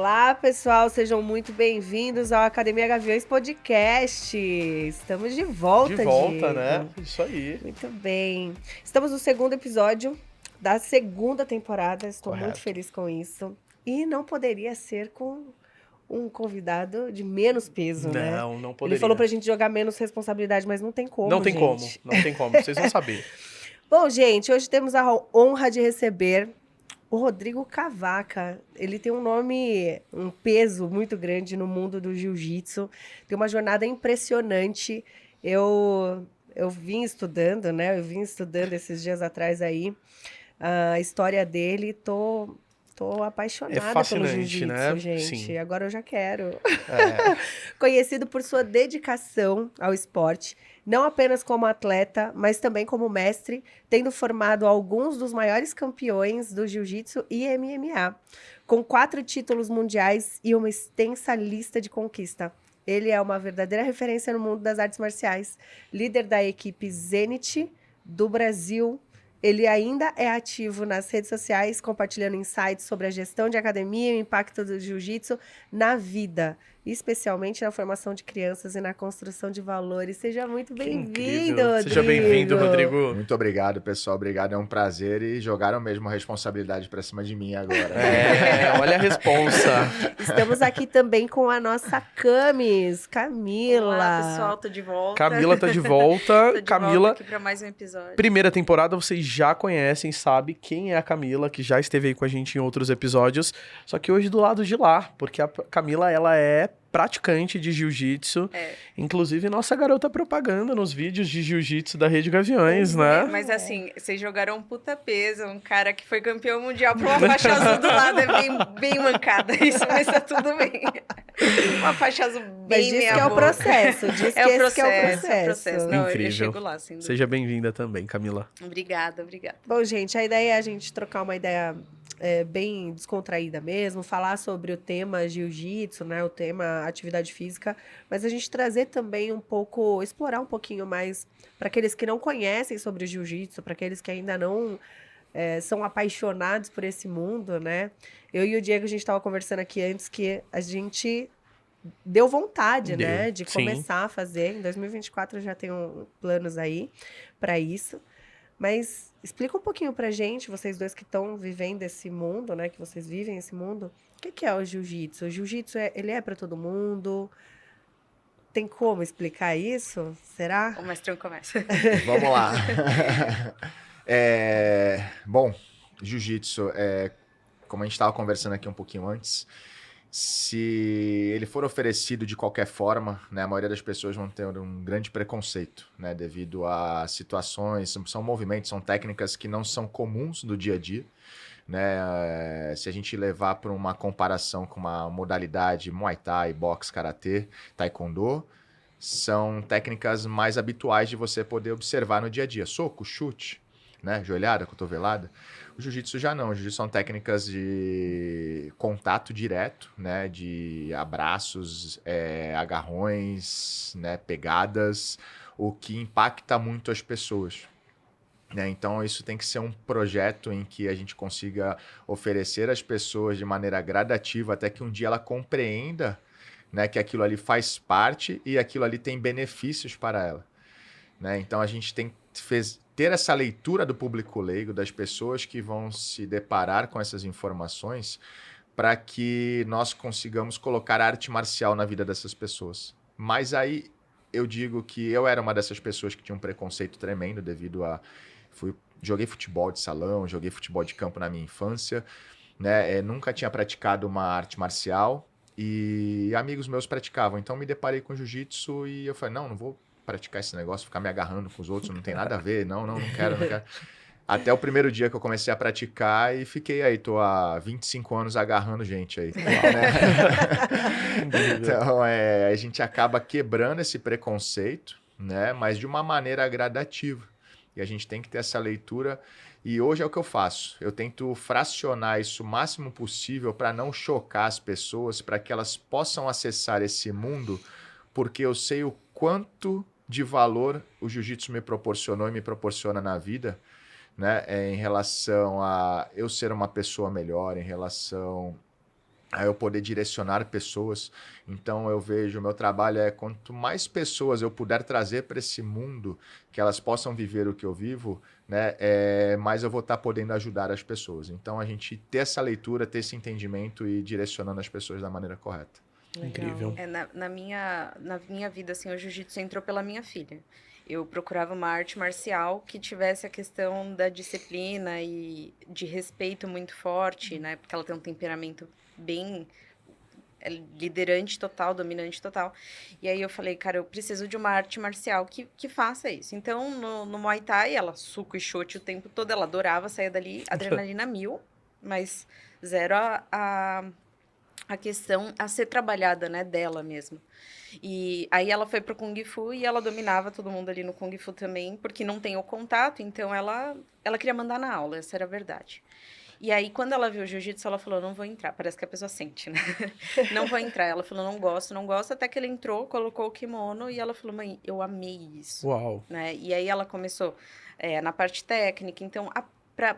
Olá, pessoal, sejam muito bem-vindos ao Academia Gaviões Podcast. Estamos de volta, Diego. né? Isso aí. Muito bem. Estamos no segundo episódio da segunda temporada. Estou muito feliz com isso. E não poderia ser com um convidado de menos peso, né? Não poderia. Ele falou pra gente jogar menos responsabilidade, mas não tem como, Não tem como. Vocês vão saber. Bom, gente, hoje temos a honra de receber o Rodrigo Cavaca. Ele tem um nome, um peso muito grande no mundo do jiu-jitsu. Tem uma jornada impressionante. Eu vim estudando, né? Eu vim estudando esses dias atrás aí a história dele. Tô apaixonada pelo jiu-jitsu, né? gente. Sim. Agora eu já quero. Conhecido por sua dedicação ao esporte, não apenas como atleta, mas também como mestre, tendo formado alguns dos maiores campeões do jiu-jitsu e MMA, com 4 títulos mundiais e uma extensa lista de conquista. Ele é uma verdadeira referência no mundo das artes marciais, líder da equipe Zenit do Brasil. Ele ainda é ativo nas redes sociais, compartilhando insights sobre a gestão de academia e o impacto do jiu-jitsu na vida, especialmente na formação de crianças e na construção de valores. Seja muito bem-vindo, Rodrigo. Seja bem-vindo, Rodrigo. Muito obrigado, pessoal. Obrigado, é um prazer. E jogaram mesmo a responsabilidade pra cima de mim agora. Olha a responsa. Estamos aqui também com a nossa Camis, Camila. Olá, pessoal, tô de volta. Camila tá de volta. Tô de Camila, volta aqui pra mais um episódio. Primeira temporada, vocês já conhecem, sabe quem é a Camila, que já esteve aí com a gente em outros episódios. Só que hoje do lado de lá, porque a Camila, ela é praticante de jiu-jitsu. Inclusive, nossa garota propaganda nos vídeos de jiu-jitsu da Rede Gaviões, né? Mas assim, vocês jogaram um puta peso, um cara que foi campeão mundial por uma faixa azul do lado, é bem mancada. Isso, mas tá tudo bem. Uma faixa azul bem Mas diz que é o processo. Diz que é o esse que é o processo. Não, Incrível. eu chego lá, sem dúvida. Seja bem-vinda também, Camila. Obrigada. Bom, gente, a ideia é a gente trocar uma ideia bem descontraída mesmo, falar sobre o tema jiu-jitsu, né, o tema atividade física, mas a gente trazer também um pouco, explorar um pouquinho mais para aqueles que não conhecem sobre o jiu-jitsu, para aqueles que ainda não são apaixonados por esse mundo, né? Eu e o Diego, a gente estava conversando aqui antes que a gente deu vontade, né, de começar a fazer. Em 2024 eu já tenho planos aí para isso. Mas explica um pouquinho pra gente, vocês dois que estão vivendo esse mundo, né? Que vocês vivem esse mundo. O que é o jiu-jitsu? O jiu-jitsu, ele é pra todo mundo? Tem como explicar isso? Será? O mestrão começa. Vamos lá. Bom, jiu-jitsu, como a gente estava conversando aqui um pouquinho antes, se ele for oferecido de qualquer forma, né, a maioria das pessoas vão ter um grande preconceito, né, devido a situações, são movimentos, são técnicas que não são comuns do dia a dia, né? Se a gente levar para uma comparação com uma modalidade Muay Thai, boxe, karatê, taekwondo, são técnicas mais habituais de você poder observar no dia a dia. Soco, chute, né, joelhada, cotovelada. O jiu-jitsu já não. O jiu-jitsu são técnicas de contato direto, né? De abraços, agarrões, né? Pegadas, o que impacta muito as pessoas. Né? Então, isso tem que ser um projeto em que a gente consiga oferecer às pessoas de maneira gradativa até que um dia ela compreenda, né, que aquilo ali faz parte e aquilo ali tem benefícios para ela. Né? Então, a gente tem que ter essa leitura do público leigo, das pessoas que vão se deparar com essas informações, para que nós consigamos colocar arte marcial na vida dessas pessoas. Mas aí eu digo que eu era uma dessas pessoas que tinha um preconceito tremendo devido a... Joguei futebol de salão, joguei futebol de campo na minha infância, né? Nunca tinha praticado uma arte marcial e amigos meus praticavam. Então me deparei com jiu-jitsu e eu falei, não vou praticar esse negócio, ficar me agarrando com os outros, não tem nada a ver, não quero. Até o primeiro dia que eu comecei a praticar e fiquei aí, tô há 25 anos agarrando gente aí. Né? Então, a gente acaba quebrando esse preconceito, né? Mas de uma maneira gradativa. E a gente tem que ter essa leitura. E hoje é o que eu faço. Eu tento fracionar isso o máximo possível para não chocar as pessoas, para que elas possam acessar esse mundo, porque eu sei o quanto de valor o jiu-jitsu me proporcionou e me proporciona na vida, né? Em relação a eu ser uma pessoa melhor, em relação a eu poder direcionar pessoas. Então eu vejo, o meu trabalho quanto mais pessoas eu puder trazer para esse mundo, que elas possam viver o que eu vivo, né, mais eu vou estar podendo ajudar as pessoas. Então a gente ter essa leitura, ter esse entendimento e direcionando as pessoas da maneira correta. Incrível. Na minha vida, assim, o jiu-jitsu entrou pela minha filha. Eu procurava uma arte marcial que tivesse a questão da disciplina e de respeito muito forte, né? Porque ela tem um temperamento bem liderante total, dominante total. E aí eu falei, cara, eu preciso de uma arte marcial que faça isso. Então, no Muay Thai, ela suco e chute o tempo todo, ela adorava sair dali, adrenalina 1000, mas zero a questão a ser trabalhada, né, dela mesma. E aí ela foi pro Kung Fu e ela dominava todo mundo ali no Kung Fu também, porque não tem o contato, então ela queria mandar na aula, essa era a verdade. E aí, quando ela viu o jiu-jitsu, ela falou, não vou entrar. Parece que a pessoa sente, né? Não vou entrar. Ela falou, não gosto. Até que ele entrou, colocou o kimono e ela falou, mãe, eu amei isso. Uau. Né? E aí ela começou na parte técnica. Então,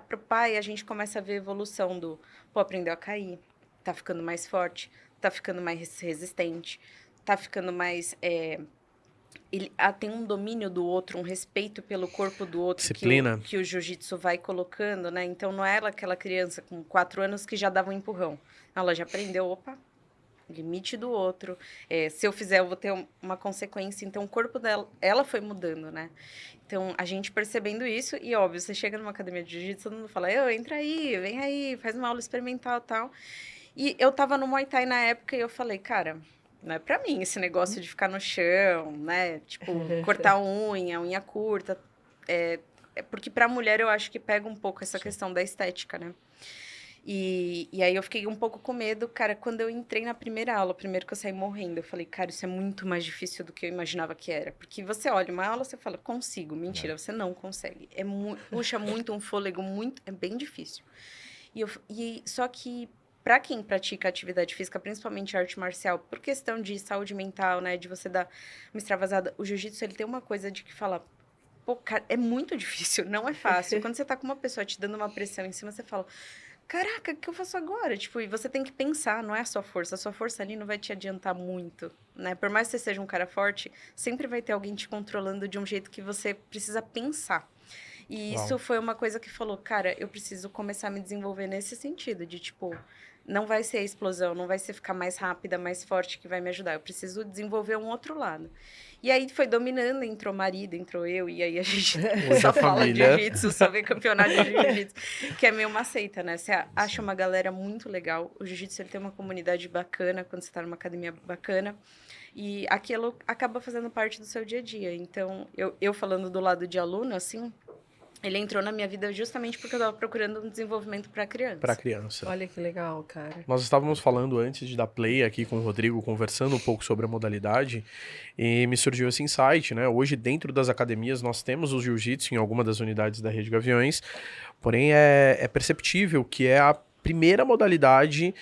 pro pai, a gente começa a ver a evolução do, pô, aprendeu a cair, tá ficando mais forte, tá ficando mais resistente, tá ficando mais... ele tem um domínio do outro, um respeito pelo corpo do outro Disciplina. que o jiu-jitsu vai colocando, né? Então, não era aquela criança com 4 anos que já dava um empurrão. Ela já aprendeu, opa, limite do outro. Se eu fizer, eu vou ter uma consequência. Então, o corpo dela, ela foi mudando, né? Então, a gente percebendo isso, e óbvio, você chega numa academia de jiu-jitsu, todo mundo fala, entra aí, vem aí, faz uma aula experimental e tal. E eu tava no Muay Thai na época e eu falei, cara... Não é pra mim esse negócio de ficar no chão, né? Tipo, cortar unha curta. Porque pra mulher eu acho que pega um pouco essa questão da estética, né? E aí eu fiquei um pouco com medo, cara, quando eu entrei na primeira aula, primeiro que eu saí morrendo, eu falei, cara, isso é muito mais difícil do que eu imaginava que era. Porque você olha uma aula, você fala, consigo. Mentira, você não consegue. Puxa muito um fôlego, é bem difícil. Só que para quem pratica atividade física, principalmente arte marcial, por questão de saúde mental, né, de você dar uma extravasada, o jiu-jitsu, ele tem uma coisa de que fala, pô, cara, é muito difícil, não é fácil. Quando você tá com uma pessoa te dando uma pressão em cima, você fala, caraca, o que eu faço agora? Tipo, e você tem que pensar, não é a sua força ali não vai te adiantar muito, né? Por mais que você seja um cara forte, sempre vai ter alguém te controlando de um jeito que você precisa pensar. E isso foi uma coisa que falou, cara, eu preciso começar a me desenvolver nesse sentido, de tipo... Não vai ser a explosão, não vai ser ficar mais rápida, mais forte que vai me ajudar. Eu preciso desenvolver um outro lado. E aí foi dominando, entrou marido, entrou eu, e aí a gente só fala de jiu-jitsu, só vê campeonato de jiu-jitsu, que é meio uma seita, né? Você acha uma galera muito legal. O jiu-jitsu ele tem uma comunidade bacana, quando você tá numa academia bacana. E aquilo acaba fazendo parte do seu dia a dia. Então, eu falando do lado de aluno, assim... Ele entrou na minha vida justamente porque eu estava procurando um desenvolvimento para criança. Para criança. Olha que legal, cara. Nós estávamos falando antes de dar play aqui com o Rodrigo, conversando um pouco sobre a modalidade, e me surgiu esse insight, né? Hoje, dentro das academias, nós temos o jiu-jitsu em alguma das unidades da Rede Gaviões, porém é perceptível que é a primeira modalidade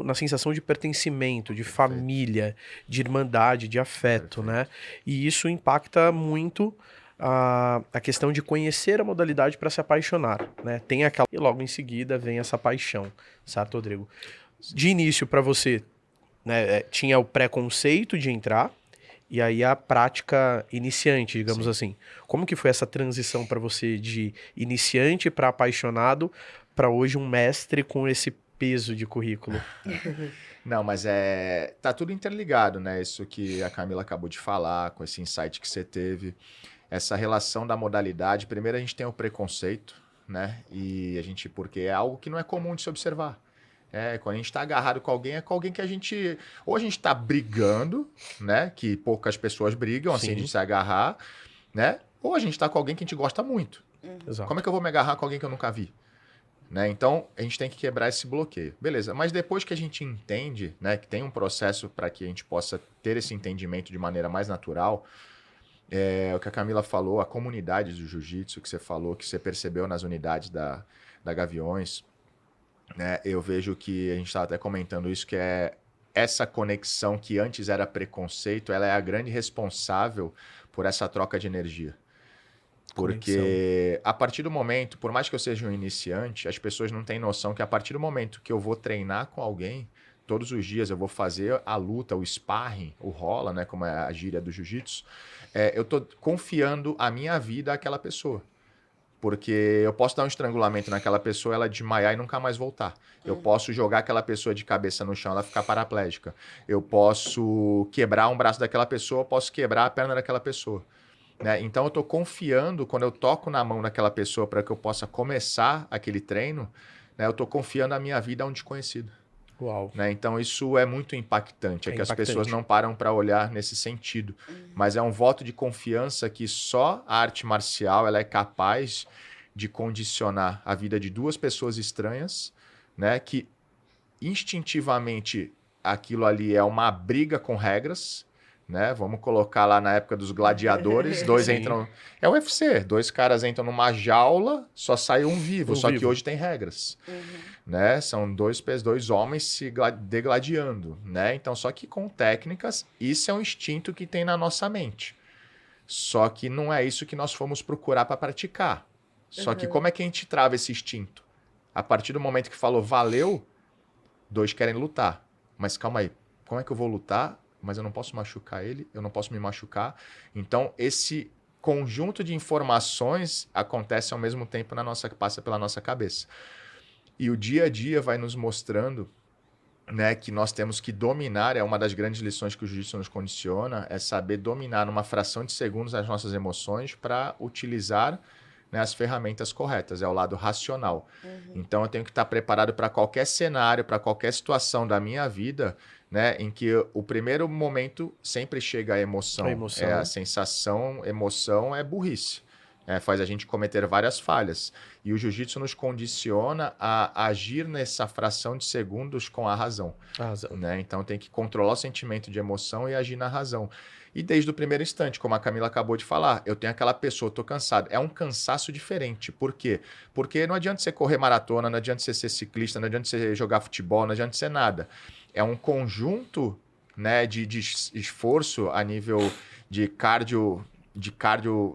na sensação de pertencimento, de família, de irmandade, de afeto, né? E isso impacta muito a questão de conhecer a modalidade para se apaixonar, né? Tem aquela... E logo em seguida vem essa paixão, certo, Rodrigo? De início, para você, né, tinha o preconceito de entrar e aí a prática iniciante, digamos assim. Como que foi essa transição para você de iniciante para apaixonado para hoje um mestre com esse peso de currículo? Não, mas tá tudo interligado, né? Isso que a Camila acabou de falar, com esse insight que você teve. Essa relação da modalidade, primeiro a gente tem o preconceito, né? Porque é algo que não é comum de se observar. Quando a gente está agarrado com alguém, é com alguém que ou a gente está brigando, né? Que poucas pessoas brigam, assim, a gente se agarrar, né? Ou a gente está com alguém que a gente gosta muito. Exato. Como é que eu vou me agarrar com alguém que eu nunca vi? Né? Então, a gente tem que quebrar esse bloqueio. Beleza, mas depois que a gente entende, né? Que tem um processo para que a gente possa ter esse entendimento de maneira mais natural... o que a Camila falou, a comunidade do jiu-jitsu que você falou, que você percebeu nas unidades da Gaviões, né? Eu vejo que a gente estava até comentando isso, que essa conexão que antes era preconceito, ela é a grande responsável por essa troca de energia. Porque a partir do momento, por mais que eu seja um iniciante, as pessoas não têm noção que a partir do momento que eu vou treinar com alguém, todos os dias eu vou fazer a luta, o sparring, o rola, né, como é a gíria do jiu-jitsu, eu tô confiando a minha vida àquela pessoa. Porque eu posso dar um estrangulamento naquela pessoa, ela desmaiar e nunca mais voltar. Eu posso jogar aquela pessoa de cabeça no chão, ela ficar paraplégica. Eu posso quebrar um braço daquela pessoa, eu posso quebrar a perna daquela pessoa. Né? Então eu estou confiando, quando eu toco na mão daquela pessoa para que eu possa começar aquele treino, né, eu estou confiando a minha vida a um desconhecido. Uau. Né? Então isso é muito impactante, que as pessoas não param para olhar nesse sentido. Mas é um voto de confiança que só a arte marcial ela é capaz de condicionar a vida de duas pessoas estranhas, né? Que instintivamente aquilo ali é uma briga com regras, né? Vamos colocar lá na época dos gladiadores, dois entram... É o UFC, dois caras entram numa jaula, só sai um vivo, que hoje tem regras. Né? São dois homens se degladiando, né? Então, só que com técnicas, isso é um instinto que tem na nossa mente. Só que não é isso que nós fomos procurar para praticar. Só que como é que a gente trava esse instinto? A partir do momento que falou valeu, dois querem lutar. Mas calma aí, como é que eu vou lutar? Mas eu não posso machucar ele, eu não posso me machucar. Então, esse conjunto de informações acontece ao mesmo tempo passa pela nossa cabeça. E o dia a dia vai nos mostrando, né, que nós temos que dominar, é uma das grandes lições que o jiu-jitsu nos condiciona, é saber dominar numa fração de segundos as nossas emoções para utilizar, né, as ferramentas corretas, é o lado racional. Então eu tenho que estar preparado para qualquer cenário, para qualquer situação da minha vida, né, em que o primeiro momento sempre chega a emoção. É a sensação, emoção é burrice. Faz a gente cometer várias falhas. E o jiu-jitsu nos condiciona a agir nessa fração de segundos com a razão. Né? Então tem que controlar o sentimento de emoção e agir na razão. E desde o primeiro instante, como a Camila acabou de falar, eu tenho aquela pessoa, estou cansado. É um cansaço diferente. Por quê? Porque não adianta você correr maratona, não adianta você ser ciclista, não adianta você jogar futebol, não adianta você nada. É um conjunto, né, de esforço a nível de cardio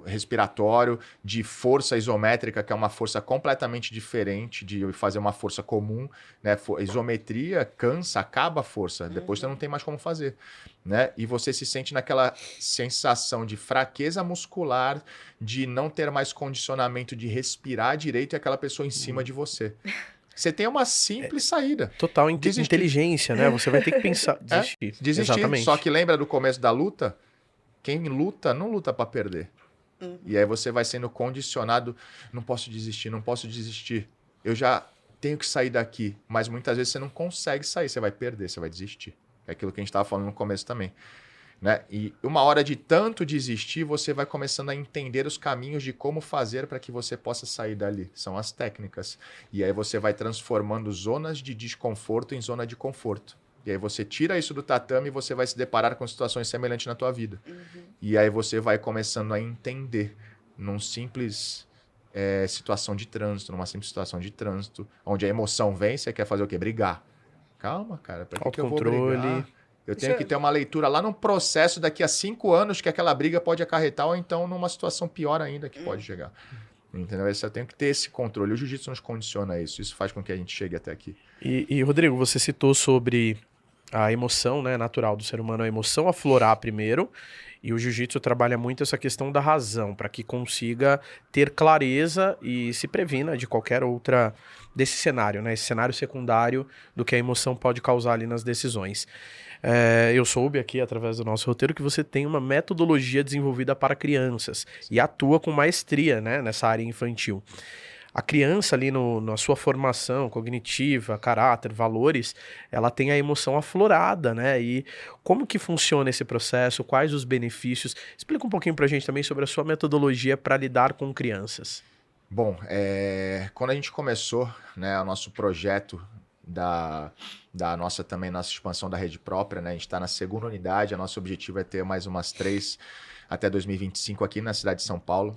respiratório, de força isométrica, que é uma força completamente diferente de fazer uma força comum, né? Isometria cansa, acaba a força, depois você não tem mais como fazer, né? E você se sente naquela sensação de fraqueza muscular, de não ter mais condicionamento de respirar direito e aquela pessoa em cima de você. Você tem uma simples saída. Total inteligência, né? Você vai ter que pensar, desistir. Desistir. Só que lembra do começo da luta? Quem luta, não luta para perder. E aí você vai sendo condicionado, não posso desistir. Eu já tenho que sair daqui. Mas muitas vezes você não consegue sair, você vai perder, você vai desistir. É aquilo que a gente estava falando no começo também. Né? E uma hora de tanto desistir, você vai começando a entender os caminhos de como fazer para que você possa sair dali. São as técnicas. E aí você vai transformando zonas de desconforto em zona de conforto. E aí você tira isso do tatame e você vai se deparar com situações semelhantes na tua vida. E aí você vai começando a entender num simples situação de trânsito, onde a emoção vem, você quer fazer o quê? Brigar. Calma, cara, para que eu vou brigar? Eu tenho que ter uma leitura lá num processo daqui a 5 anos que aquela briga pode acarretar, ou então numa situação pior ainda que pode chegar. Entendeu? Eu tenho que ter esse controle. O jiu-jitsu nos condiciona isso. Isso faz com que a gente chegue até aqui. E Rodrigo, você citou sobre a emoção, né, natural do ser humano, a emoção aflorar primeiro, e o jiu-jitsu trabalha muito essa questão da razão, para que consiga ter clareza e se previna de qualquer outra desse cenário, né, esse cenário secundário do que a emoção pode causar ali nas decisões. Eu soube aqui, através do nosso roteiro, que você tem uma metodologia desenvolvida para crianças e atua com maestria, né, nessa área infantil. A criança ali na sua formação cognitiva, caráter, valores, ela tem a emoção aflorada, né? E como que funciona esse processo? Quais os benefícios? Explica um pouquinho pra gente também sobre a sua metodologia para lidar com crianças. Bom, quando a gente começou, né, o nosso projeto da nossa expansão da rede própria, né? A gente está na 2ª unidade, o nosso objetivo é ter mais umas 3 até 2025 aqui na cidade de São Paulo.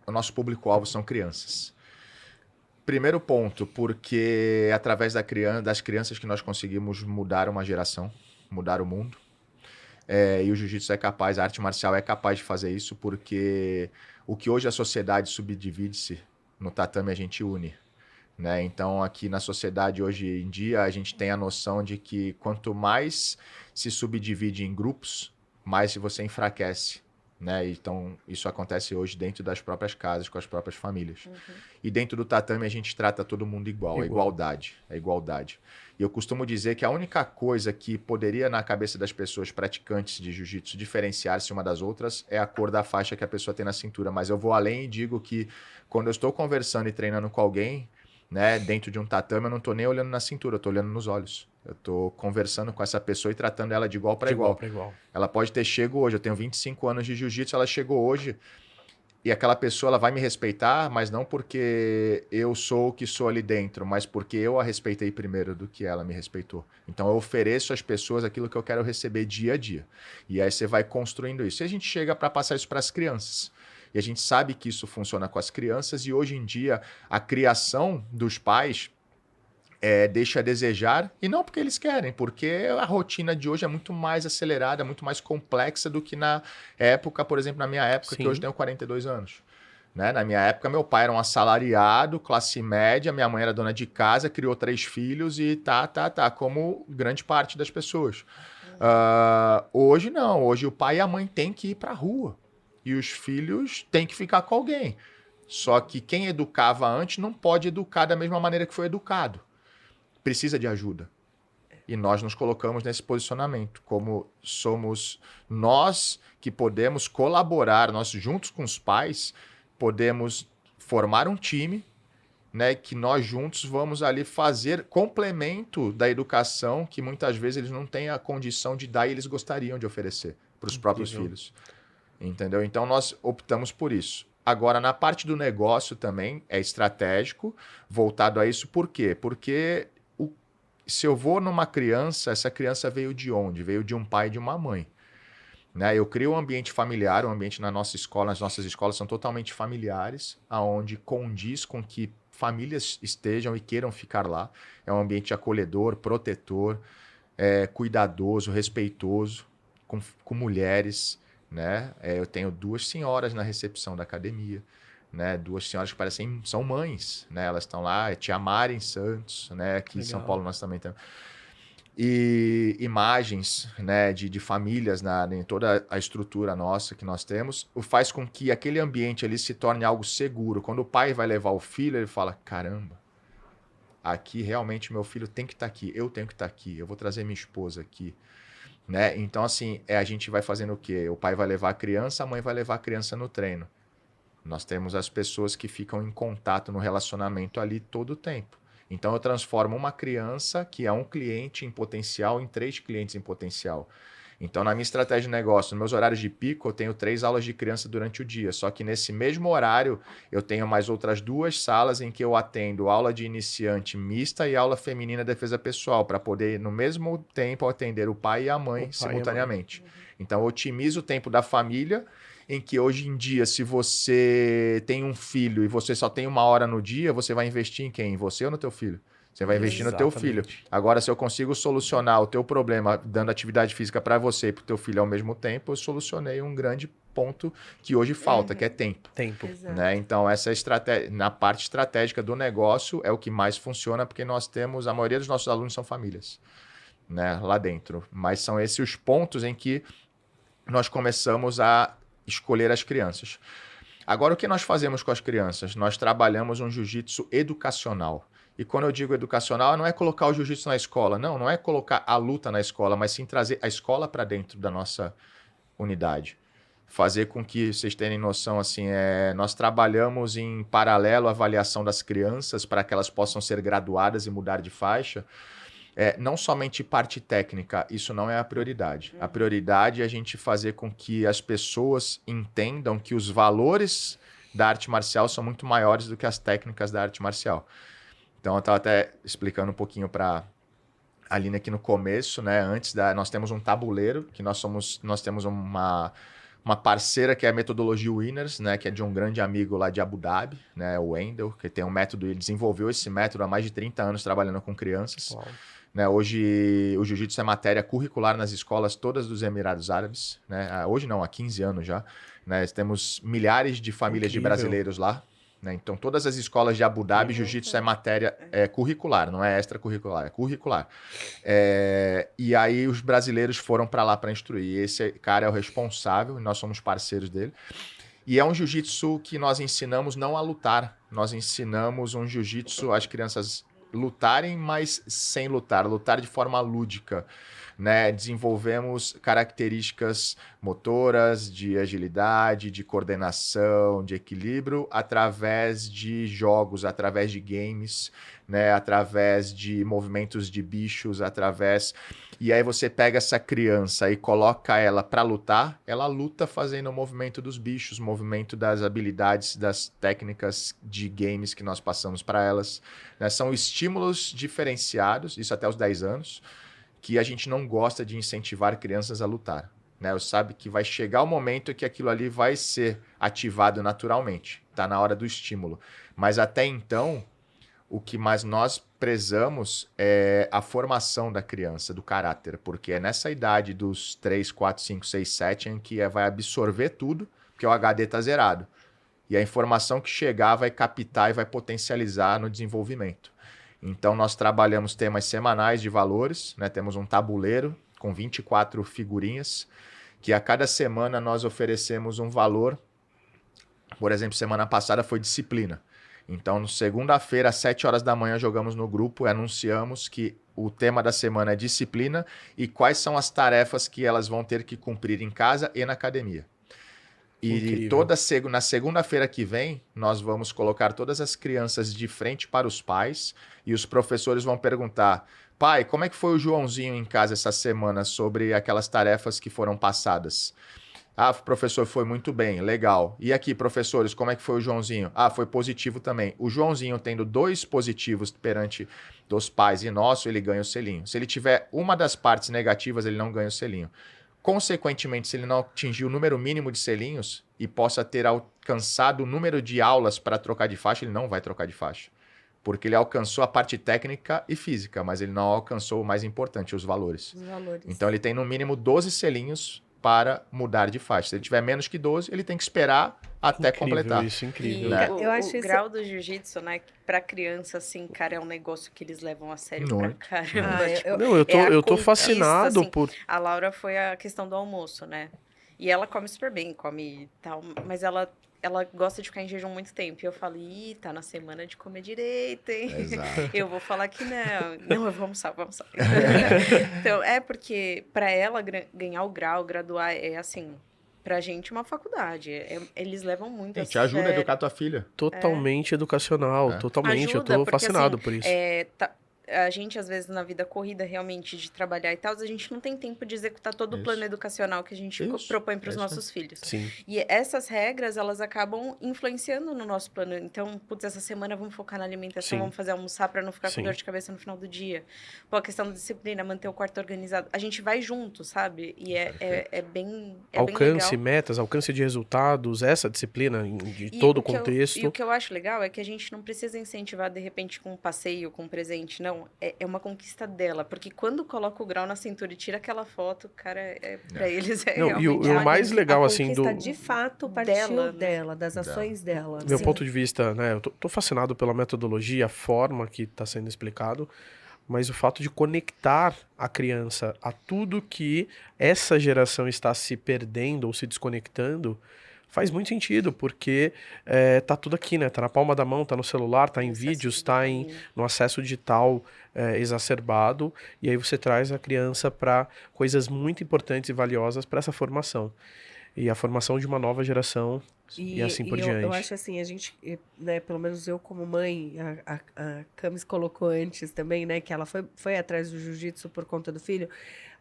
O nosso público-alvo são crianças. Primeiro ponto, porque através das crianças que nós conseguimos mudar uma geração, mudar o mundo. E o jiu-jitsu a arte marcial é capaz de fazer isso, porque o que hoje a sociedade subdivide-se, no tatame a gente une. né? Então, aqui na sociedade, hoje em dia, a gente tem a noção de que quanto mais se subdivide em grupos, mais você enfraquece, né? Então, isso acontece hoje dentro das próprias casas, com as próprias famílias. E dentro do tatame, a gente trata todo mundo igual. É igualdade. E eu costumo dizer que a única coisa que poderia, na cabeça das pessoas praticantes de jiu-jitsu, diferenciar-se uma das outras é a cor da faixa que a pessoa tem na cintura. Mas eu vou além e digo que quando eu estou conversando e treinando com alguém, né, dentro de um tatame, eu não estou nem olhando na cintura, eu estou olhando nos olhos. Eu estou conversando com essa pessoa e tratando ela de igual para igual. Ela pode ter chego hoje, eu tenho 25 anos de jiu-jitsu, ela chegou hoje e aquela pessoa ela vai me respeitar, mas não porque eu sou o que sou ali dentro, mas porque eu a respeitei primeiro do que ela me respeitou. Então eu ofereço às pessoas aquilo que eu quero receber dia a dia. E aí você vai construindo isso. E a gente chega para passar isso para as crianças. E a gente sabe que isso funciona com as crianças e hoje em dia a criação dos pais deixa a desejar, e não porque eles querem, porque a rotina de hoje é muito mais acelerada, muito mais complexa do que na época, por exemplo, na minha época, que hoje tenho 42 anos. Né? Na minha época, meu pai era um assalariado, classe média, minha mãe era dona de casa, criou 3 filhos e como grande parte das pessoas. Hoje não, hoje o pai e a mãe têm que ir para a rua, e os filhos têm que ficar com alguém. Só que quem educava antes não pode educar da mesma maneira que foi educado. Precisa de ajuda. E nós nos colocamos nesse posicionamento, como somos nós que podemos colaborar, nós juntos com os pais, podemos formar um time, né, que nós juntos vamos ali fazer complemento da educação que muitas vezes eles não têm a condição de dar e eles gostariam de oferecer para os próprios filhos. Entendeu? Então nós optamos por isso. Agora, na parte do negócio também é estratégico, voltado a isso. Por quê? Porque se eu vou numa criança, essa criança veio de onde? Veio de um pai e de uma mãe. Né? Eu crio um ambiente familiar, um ambiente na nossa escola, as nossas escolas são totalmente familiares, aonde condiz com que famílias estejam e queiram ficar lá. É um ambiente acolhedor, protetor, cuidadoso, respeitoso, com mulheres. Né? Eu tenho 2 senhoras na recepção da academia. Né, 2 senhoras que são mães, né? Elas estão lá, Tia Mari em Santos, né? Aqui em São Paulo nós também temos. E imagens, né, de famílias em toda a estrutura nossa que nós temos, faz com que aquele ambiente ali se torne algo seguro. Quando o pai vai levar o filho, ele fala, caramba, aqui realmente meu filho tem que estar aqui, eu tenho que estar aqui, eu vou trazer minha esposa aqui. Né? Então, assim, a gente vai fazendo o quê? O pai vai levar a criança, a mãe vai levar a criança no treino. Nós temos as pessoas que ficam em contato no relacionamento ali todo o tempo. Então, eu transformo uma criança que é um cliente em potencial em 3 clientes em potencial. Então, na minha estratégia de negócio, nos meus horários de pico, eu tenho 3 aulas de criança durante o dia. Só que nesse mesmo horário, eu tenho mais outras 2 salas em que eu atendo aula de iniciante mista e aula feminina defesa pessoal, para poder, no mesmo tempo, atender o pai e a mãe simultaneamente. Então, eu otimizo o tempo da família, em que hoje em dia, se você tem um filho e você só tem 1 hora no dia, você vai investir em quem? Em você ou no teu filho? Você vai investir no teu filho. Agora, se eu consigo solucionar o teu problema dando atividade física para você e para o teu filho ao mesmo tempo, eu solucionei um grande ponto que hoje falta, que é tempo. Né? Então, essa estratégia, na parte estratégica do negócio é o que mais funciona, porque nós temos, a maioria dos nossos alunos são famílias, né, lá dentro. Mas são esses os pontos em que nós começamos a escolher as crianças. Agora, o que nós fazemos com as crianças? Nós trabalhamos um jiu-jitsu educacional. E quando eu digo educacional, não é colocar o jiu-jitsu na escola. Não é colocar a luta na escola, mas sim trazer a escola para dentro da nossa unidade. Fazer com que vocês tenham noção, assim, nós trabalhamos em paralelo à avaliação das crianças para que elas possam ser graduadas e mudar de faixa. Não somente parte técnica, isso não é a prioridade. A prioridade é a gente fazer com que as pessoas entendam que os valores da arte marcial são muito maiores do que as técnicas da arte marcial. Então, eu estava até explicando um pouquinho para a Aline aqui no começo, né? Nós temos um tabuleiro, que nós temos uma parceira que é a metodologia Winners, né? Que é de um grande amigo lá de Abu Dhabi, né? O Wendel, que tem um método, ele desenvolveu esse método há mais de 30 anos trabalhando com crianças. Né? Hoje, o jiu-jitsu é matéria curricular nas escolas todas dos Emirados Árabes. Né? Hoje não, há 15 anos já. Né? Temos milhares de famílias de brasileiros lá. né? Então, todas as escolas de Abu Dhabi, jiu-jitsu é matéria curricular, não é extracurricular, é curricular. E aí os brasileiros foram para lá para instruir. Esse cara é o responsável, nós somos parceiros dele. E é um jiu-jitsu que nós ensinamos não a lutar. Nós ensinamos um jiu-jitsu às crianças lutarem, mas sem lutar. Lutar de forma lúdica, né? Desenvolvemos características motoras, de agilidade, de coordenação, de equilíbrio, através de jogos, através de games, né? Através de movimentos de bichos, E aí você pega essa criança e coloca ela para lutar, ela luta fazendo o movimento dos bichos, o movimento das habilidades, das técnicas de games que nós passamos para elas, né? São estímulos diferenciados, isso até os 10 anos, que a gente não gosta de incentivar crianças a lutar, né? Sabe que vai chegar o momento que aquilo ali vai ser ativado naturalmente, tá na hora do estímulo. Mas até então, o que mais nós prezamos é a formação da criança, do caráter, porque é nessa idade dos 3, 4, 5, 6, 7 em que vai absorver tudo, porque o HD está zerado. E a informação que chegar vai captar e vai potencializar no desenvolvimento. Então, nós trabalhamos temas semanais de valores, né? Temos um tabuleiro com 24 figurinhas, que a cada semana nós oferecemos um valor. Por exemplo, semana passada foi disciplina. Então, segunda-feira, às 7 horas da manhã, jogamos no grupo e anunciamos que o tema da semana é disciplina e quais são as tarefas que elas vão ter que cumprir em casa e na academia. E na segunda-feira que vem, nós vamos colocar todas as crianças de frente para os pais e os professores vão perguntar: pai, como é que foi o Joãozinho em casa essa semana sobre aquelas tarefas que foram passadas? Ah, professor, foi muito bem, legal. E aqui, professores, como é que foi o Joãozinho? Ah, foi positivo também. O Joãozinho tendo 2 positivos perante dos pais e nosso, ele ganha o selinho. Se ele tiver uma das partes negativas, ele não ganha o selinho. Consequentemente, se ele não atingir o número mínimo de selinhos e possa ter alcançado o número de aulas para trocar de faixa, ele não vai trocar de faixa. Porque ele alcançou a parte técnica e física, mas ele não alcançou o mais importante, os valores. Então, ele tem no mínimo 12 selinhos para mudar de faixa. Se ele tiver menos que 12, ele tem que esperar até completar. Isso, incrível. Né? Eu acho o grau do jiu-jitsu, né, pra criança, assim, cara, é um negócio que eles levam a sério pra caramba. Eu tô fascinado assim, por... A Laura foi a questão do almoço, né? E ela come super bem, come tal, mas ela gosta de ficar em jejum muito tempo. E eu falo, tá na semana de comer direito, hein? Exato. Eu vou falar que não. Não, eu vou almoçar. Então, porque pra ela ganhar o grau, graduar, é assim... Pra gente, uma faculdade. Eles levam muito a te ajuda a educar tua filha. Totalmente educacional, totalmente. Ajuda, eu tô porque, fascinado assim, por isso. A gente, às vezes, na vida corrida, realmente, de trabalhar e tal, a gente não tem tempo de executar todo o plano educacional que a gente propõe para os nossos filhos. Sim. E essas regras, elas acabam influenciando no nosso plano. Então, putz, essa semana vamos focar na alimentação, vamos fazer almoçar para não ficar com dor de cabeça no final do dia. Pô, a questão da disciplina, manter o quarto organizado. A gente vai junto, sabe? E é bem alcance, bem legal. Metas, alcance de resultados, essa disciplina de todo o contexto. E o que eu acho legal é que a gente não precisa incentivar, de repente, com um passeio, com um presente, não. É uma conquista dela, porque quando coloca o grau na cintura e tira aquela foto, cara, pra eles é não, realmente... E o mais legal, assim, do... de fato partiu dela, das ações dela. Meu ponto de vista, né, eu tô fascinado pela metodologia, a forma que tá sendo explicado, mas o fato de conectar a criança a tudo que essa geração está se perdendo ou se desconectando, faz muito sentido, porque tá tudo aqui, né? Tá na palma da mão, tá no celular, tá em vídeos, tá no acesso digital exacerbado, e aí você traz a criança para coisas muito importantes e valiosas para essa formação. E a formação de uma nova geração e assim por diante. Eu acho assim, a gente, né, pelo menos eu como mãe, a Camis colocou antes também, né, que ela foi atrás do jiu-jitsu por conta do filho.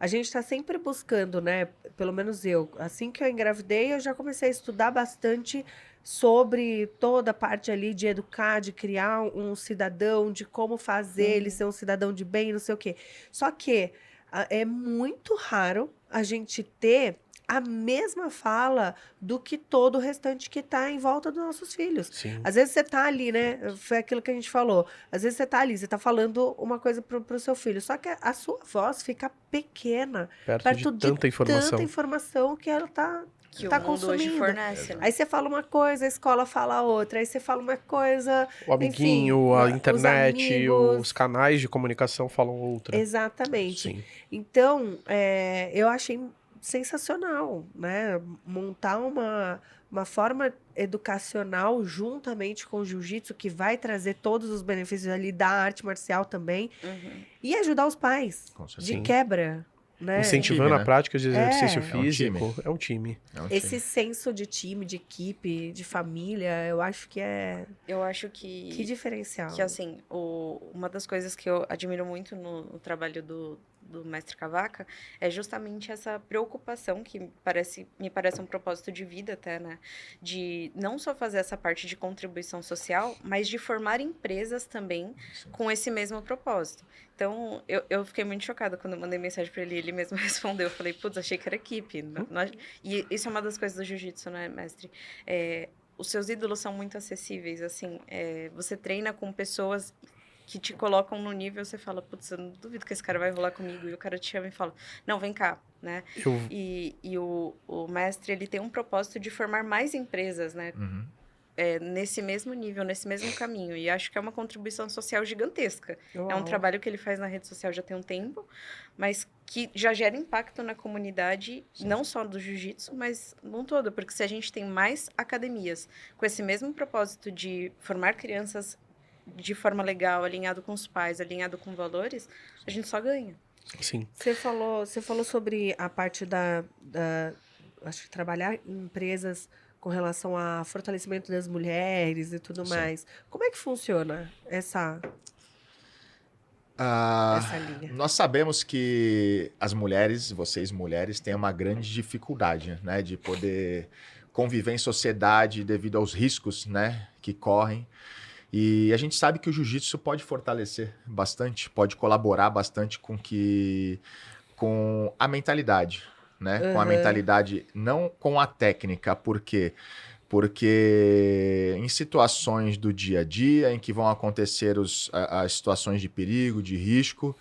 A gente está sempre buscando, né, pelo menos eu, assim que eu engravidei, eu já comecei a estudar bastante sobre toda a parte ali de educar, de criar um cidadão, de como fazer ele ser um cidadão de bem, não sei o quê. Só que é muito raro a gente ter a mesma fala do que todo o restante que está em volta dos nossos filhos. Sim. Às vezes você está ali, né? Foi aquilo que a gente falou. Às vezes você está ali, você está falando uma coisa pro seu filho, só que a sua voz fica pequena. Perto de tanta informação. Tanta informação que ela está Que tá o mundo hoje consumindo. fornece, né? Aí você fala uma coisa, a escola fala outra. Aí você fala uma coisa... O amiguinho, enfim, a os internet, amigos. os canais de comunicação falam outra. Exatamente. Sim. Então, eu achei sensacional, né? Montar uma forma educacional juntamente com o jiu-jitsu, que vai trazer todos os benefícios ali da arte marcial também, Uhum. e ajudar os pais Com certeza. de Sim. quebra, né? Incentivando time, a né? prática de exercício É. físico. É um time. É um Esse time. senso de time, de equipe, de família, eu acho que Eu acho que diferencial. que assim, uma das coisas que eu admiro muito no trabalho do mestre Cavaca é justamente essa preocupação que me parece um propósito de vida até, né? De não só fazer essa parte de contribuição social, mas de formar empresas também com esse mesmo propósito. Então, eu fiquei muito chocada quando eu mandei mensagem para ele mesmo respondeu. Eu falei, putz, achei que era equipe. E isso é uma das coisas do jiu-jitsu, né, mestre? Os seus ídolos são muito acessíveis, assim, você treina com pessoas que te colocam no nível, você fala, putz, eu não duvido que esse cara vai rolar comigo, e o cara te chama e fala, não, vem cá, né? E o mestre, ele tem um propósito de formar mais empresas, né? Uhum. Nesse mesmo nível, nesse mesmo caminho, e acho que é uma contribuição social gigantesca. É um Uau. trabalho que ele faz na rede social já tem um tempo, mas que já gera impacto na comunidade, não só do jiu-jitsu, mas num todo, porque se a gente tem mais academias com esse mesmo propósito de formar crianças de forma legal, alinhado com os pais, alinhado com valores, a gente só ganha. Sim. Você falou sobre a parte acho que trabalhar em empresas com relação a fortalecimento das mulheres e tudo Sim. mais. Como é que funciona essa linha? Nós sabemos que as mulheres, vocês mulheres, têm uma grande dificuldade, né, de poder conviver em sociedade devido aos riscos, né, que correm. E a gente sabe que o jiu-jitsu pode fortalecer bastante, pode colaborar bastante com a mentalidade, né? Com a mentalidade, não com a técnica, por quê? Porque em situações do dia a dia, em que vão acontecer as situações de perigo, de risco,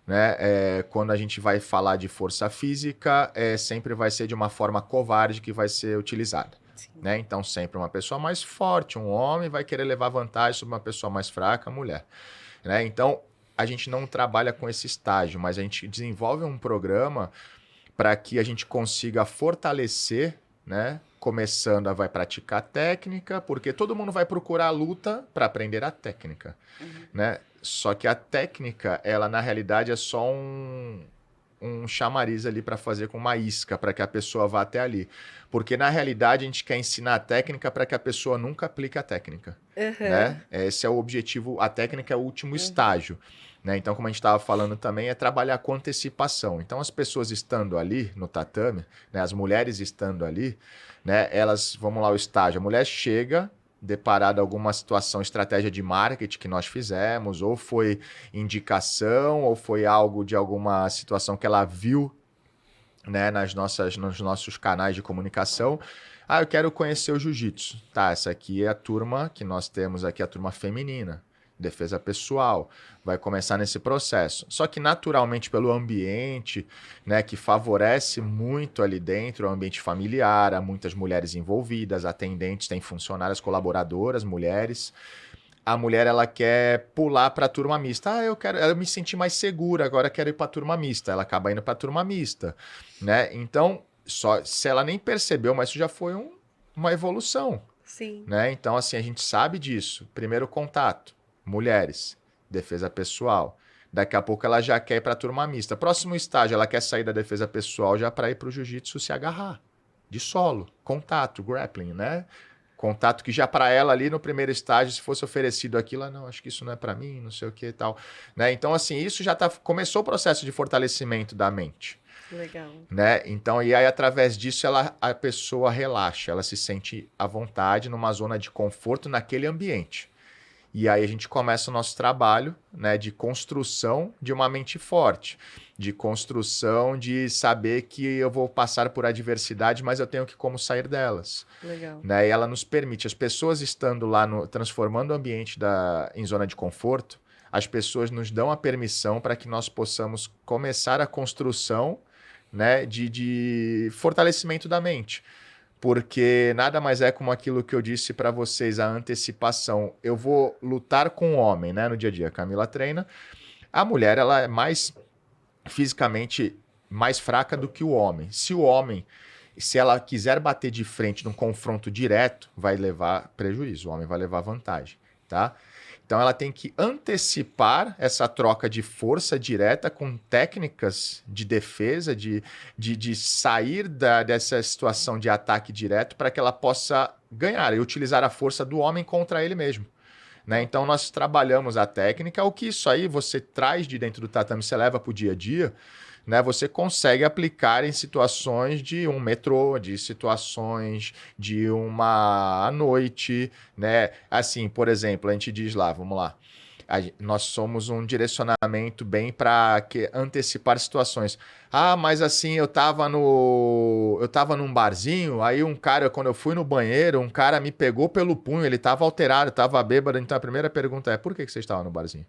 né? Quando a gente vai falar de força física, sempre vai ser de uma forma covarde que vai ser utilizada. Né? Então, sempre uma pessoa mais forte, um homem, vai querer levar vantagem sobre uma pessoa mais fraca, mulher. Né? Então, a gente não trabalha com esse estágio, mas a gente desenvolve um programa para que a gente consiga fortalecer, né? Começando vai praticar técnica, porque todo mundo vai procurar a luta para aprender a técnica. Né? Só que a técnica, ela na realidade é só um chamariz ali para fazer com uma isca, para que a pessoa vá até ali. Porque, na realidade, a gente quer ensinar a técnica para que a pessoa nunca aplique a técnica. Né? Esse é o objetivo, a técnica é o último estágio. Né? Então, como a gente estava falando também, é trabalhar com antecipação. Então, as pessoas estando ali no tatame, né? As mulheres estando ali, né? Elas, vamos lá, o estágio. A mulher chega deparada alguma situação, estratégia de marketing que nós fizemos, ou foi indicação, ou foi algo de alguma situação que ela viu, né, nos nossos canais de comunicação. Eu quero conhecer o jiu-jitsu. Tá, essa aqui é a turma que nós temos aqui, a turma feminina, defesa pessoal. Vai começar nesse processo. Só que naturalmente pelo ambiente, né, que favorece muito ali dentro, o ambiente familiar, há muitas mulheres envolvidas, atendentes, tem funcionárias, colaboradoras, mulheres. A mulher, ela quer pular para a turma mista. Eu me senti mais segura, agora quero ir para a turma mista. Ela acaba indo para a turma mista, né? Então, se ela nem percebeu, mas isso já foi uma evolução. Sim. Né? Então, assim, a gente sabe disso. Primeiro contato, mulheres, defesa pessoal. Daqui a pouco ela já quer ir para a turma mista. Próximo estágio, ela quer sair da defesa pessoal já para ir para o jiu-jitsu se agarrar. De solo, contato, grappling, né? Contato que já para ela ali no primeiro estágio, se fosse oferecido aquilo, não, acho que isso não é para mim, não sei o que e tal. Né? Então, assim, isso já começou o processo de fortalecimento da mente. Legal. Né? Então, e aí através disso a pessoa relaxa, ela se sente à vontade numa zona de conforto naquele ambiente. E aí a gente começa o nosso trabalho, né, de construção de uma mente forte, de construção de saber que eu vou passar por adversidade, mas eu tenho como sair delas. Legal. Né? E ela nos permite, as pessoas estando lá, transformando o ambiente em zona de conforto, as pessoas nos dão a permissão para que nós possamos começar a construção, né, de fortalecimento da mente. Porque nada mais é como aquilo que eu disse para vocês, a antecipação. Eu vou lutar com o homem, né, no dia a dia. A Camila treina. A mulher, ela é mais fisicamente mais fraca do que o homem. Se ela quiser bater de frente num confronto direto, vai levar prejuízo. O homem vai levar vantagem, tá? Então ela tem que antecipar essa troca de força direta com técnicas de defesa, de sair dessa situação de ataque direto para que ela possa ganhar e utilizar a força do homem contra ele mesmo. Né? Então nós trabalhamos a técnica, o que isso aí você traz de dentro do tatame, você leva para o dia a dia, né? Você consegue aplicar em situações de um metrô, de situações de uma noite, né? Assim, por exemplo, a gente diz lá, vamos lá, nós somos um direcionamento bem para antecipar situações. Ah, mas assim, eu tava num barzinho, aí um cara, quando eu fui no banheiro, um cara me pegou pelo punho, ele tava alterado, tava bêbado. Então a primeira pergunta é, por que você estava no barzinho?